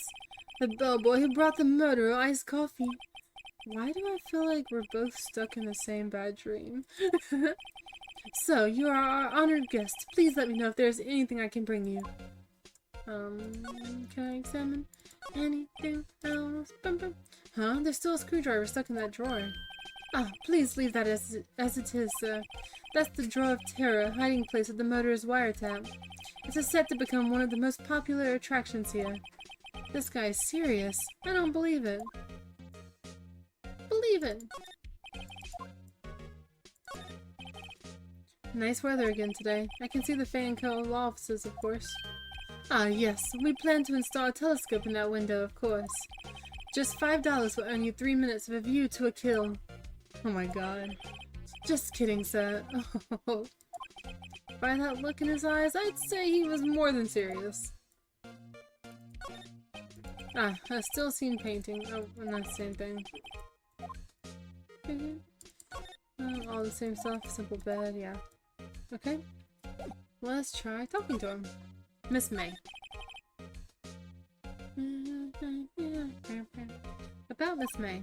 The bellboy who brought the murderer iced coffee. Why do I feel like we're both stuck in the same bad dream? So, you are our honored guest. Please let me know if there's anything I can bring you. Can I examine anything else? Huh? There's still a screwdriver stuck in that drawer. Please leave that as it is, sir. That's the Drawer of Terror, hiding place of the murderer's wiretap. It's set to become one of the most popular attractions here. This guy is serious. I don't believe it. Believe it. Nice weather again today. I can see the fan co law offices, of course. Yes. We plan to install a telescope in that window, of course. Just $5 will earn you 3 minutes of a view to a kill. Oh my god. Just kidding, sir. Oh. By that look in his eyes, I'd say he was more than serious. I've still seen painting. Oh, not the same thing. All the same stuff. Simple bed, yeah. Okay. Let's try talking to him. Miss May. About Miss May.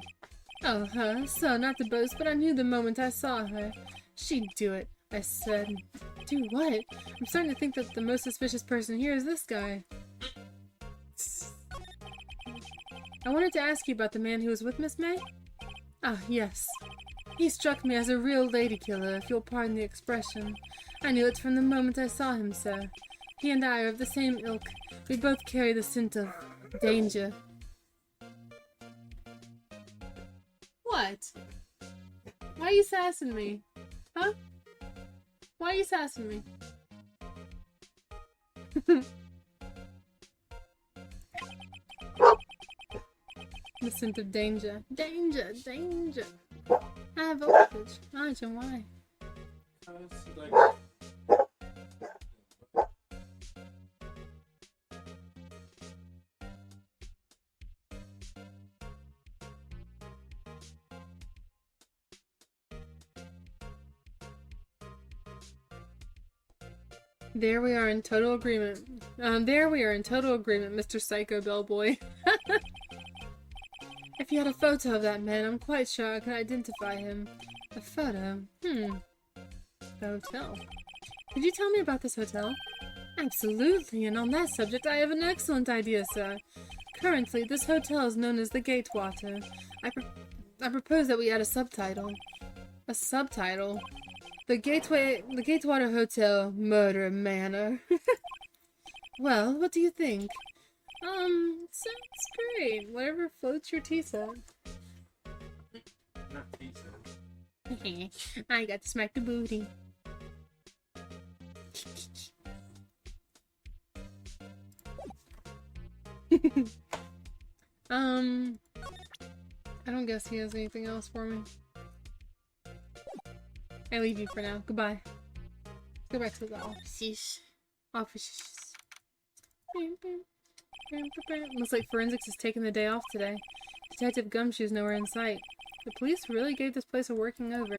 Oh, her. So, not to boast, but I knew the moment I saw her. She'd do it, I said. Do what? I'm starting to think that the most suspicious person here is this guy. I wanted to ask you about the man who was with Miss May? Yes. He struck me as a real lady killer, if you'll pardon the expression. I knew it from the moment I saw him, sir. He and I are of the same ilk. We both carry the scent of danger. What? Why are you sassing me? Huh? Why are you sassing me? The scent of danger. Danger! Danger! High voltage. Imagine why. There we are in total agreement. Mr. Psycho Bellboy. If you had a photo of that man, I'm quite sure I could identify him. A photo? The hotel. Could you tell me about this hotel? Absolutely, and on that subject I have an excellent idea, sir. Currently, this hotel is known as the Gatewater. I propose that we add a subtitle. A subtitle? The Gatewater Hotel Murder Manor. Well, what do you think? Sounds great. Whatever floats your tea set. Not pizza. I got to smack the booty. I don't guess he has anything else for me. I leave you for now. Goodbye. Let's go back to the office. Looks like forensics is taking the day off today. Detective Gumshoe's nowhere in sight. The police really gave this place a working over.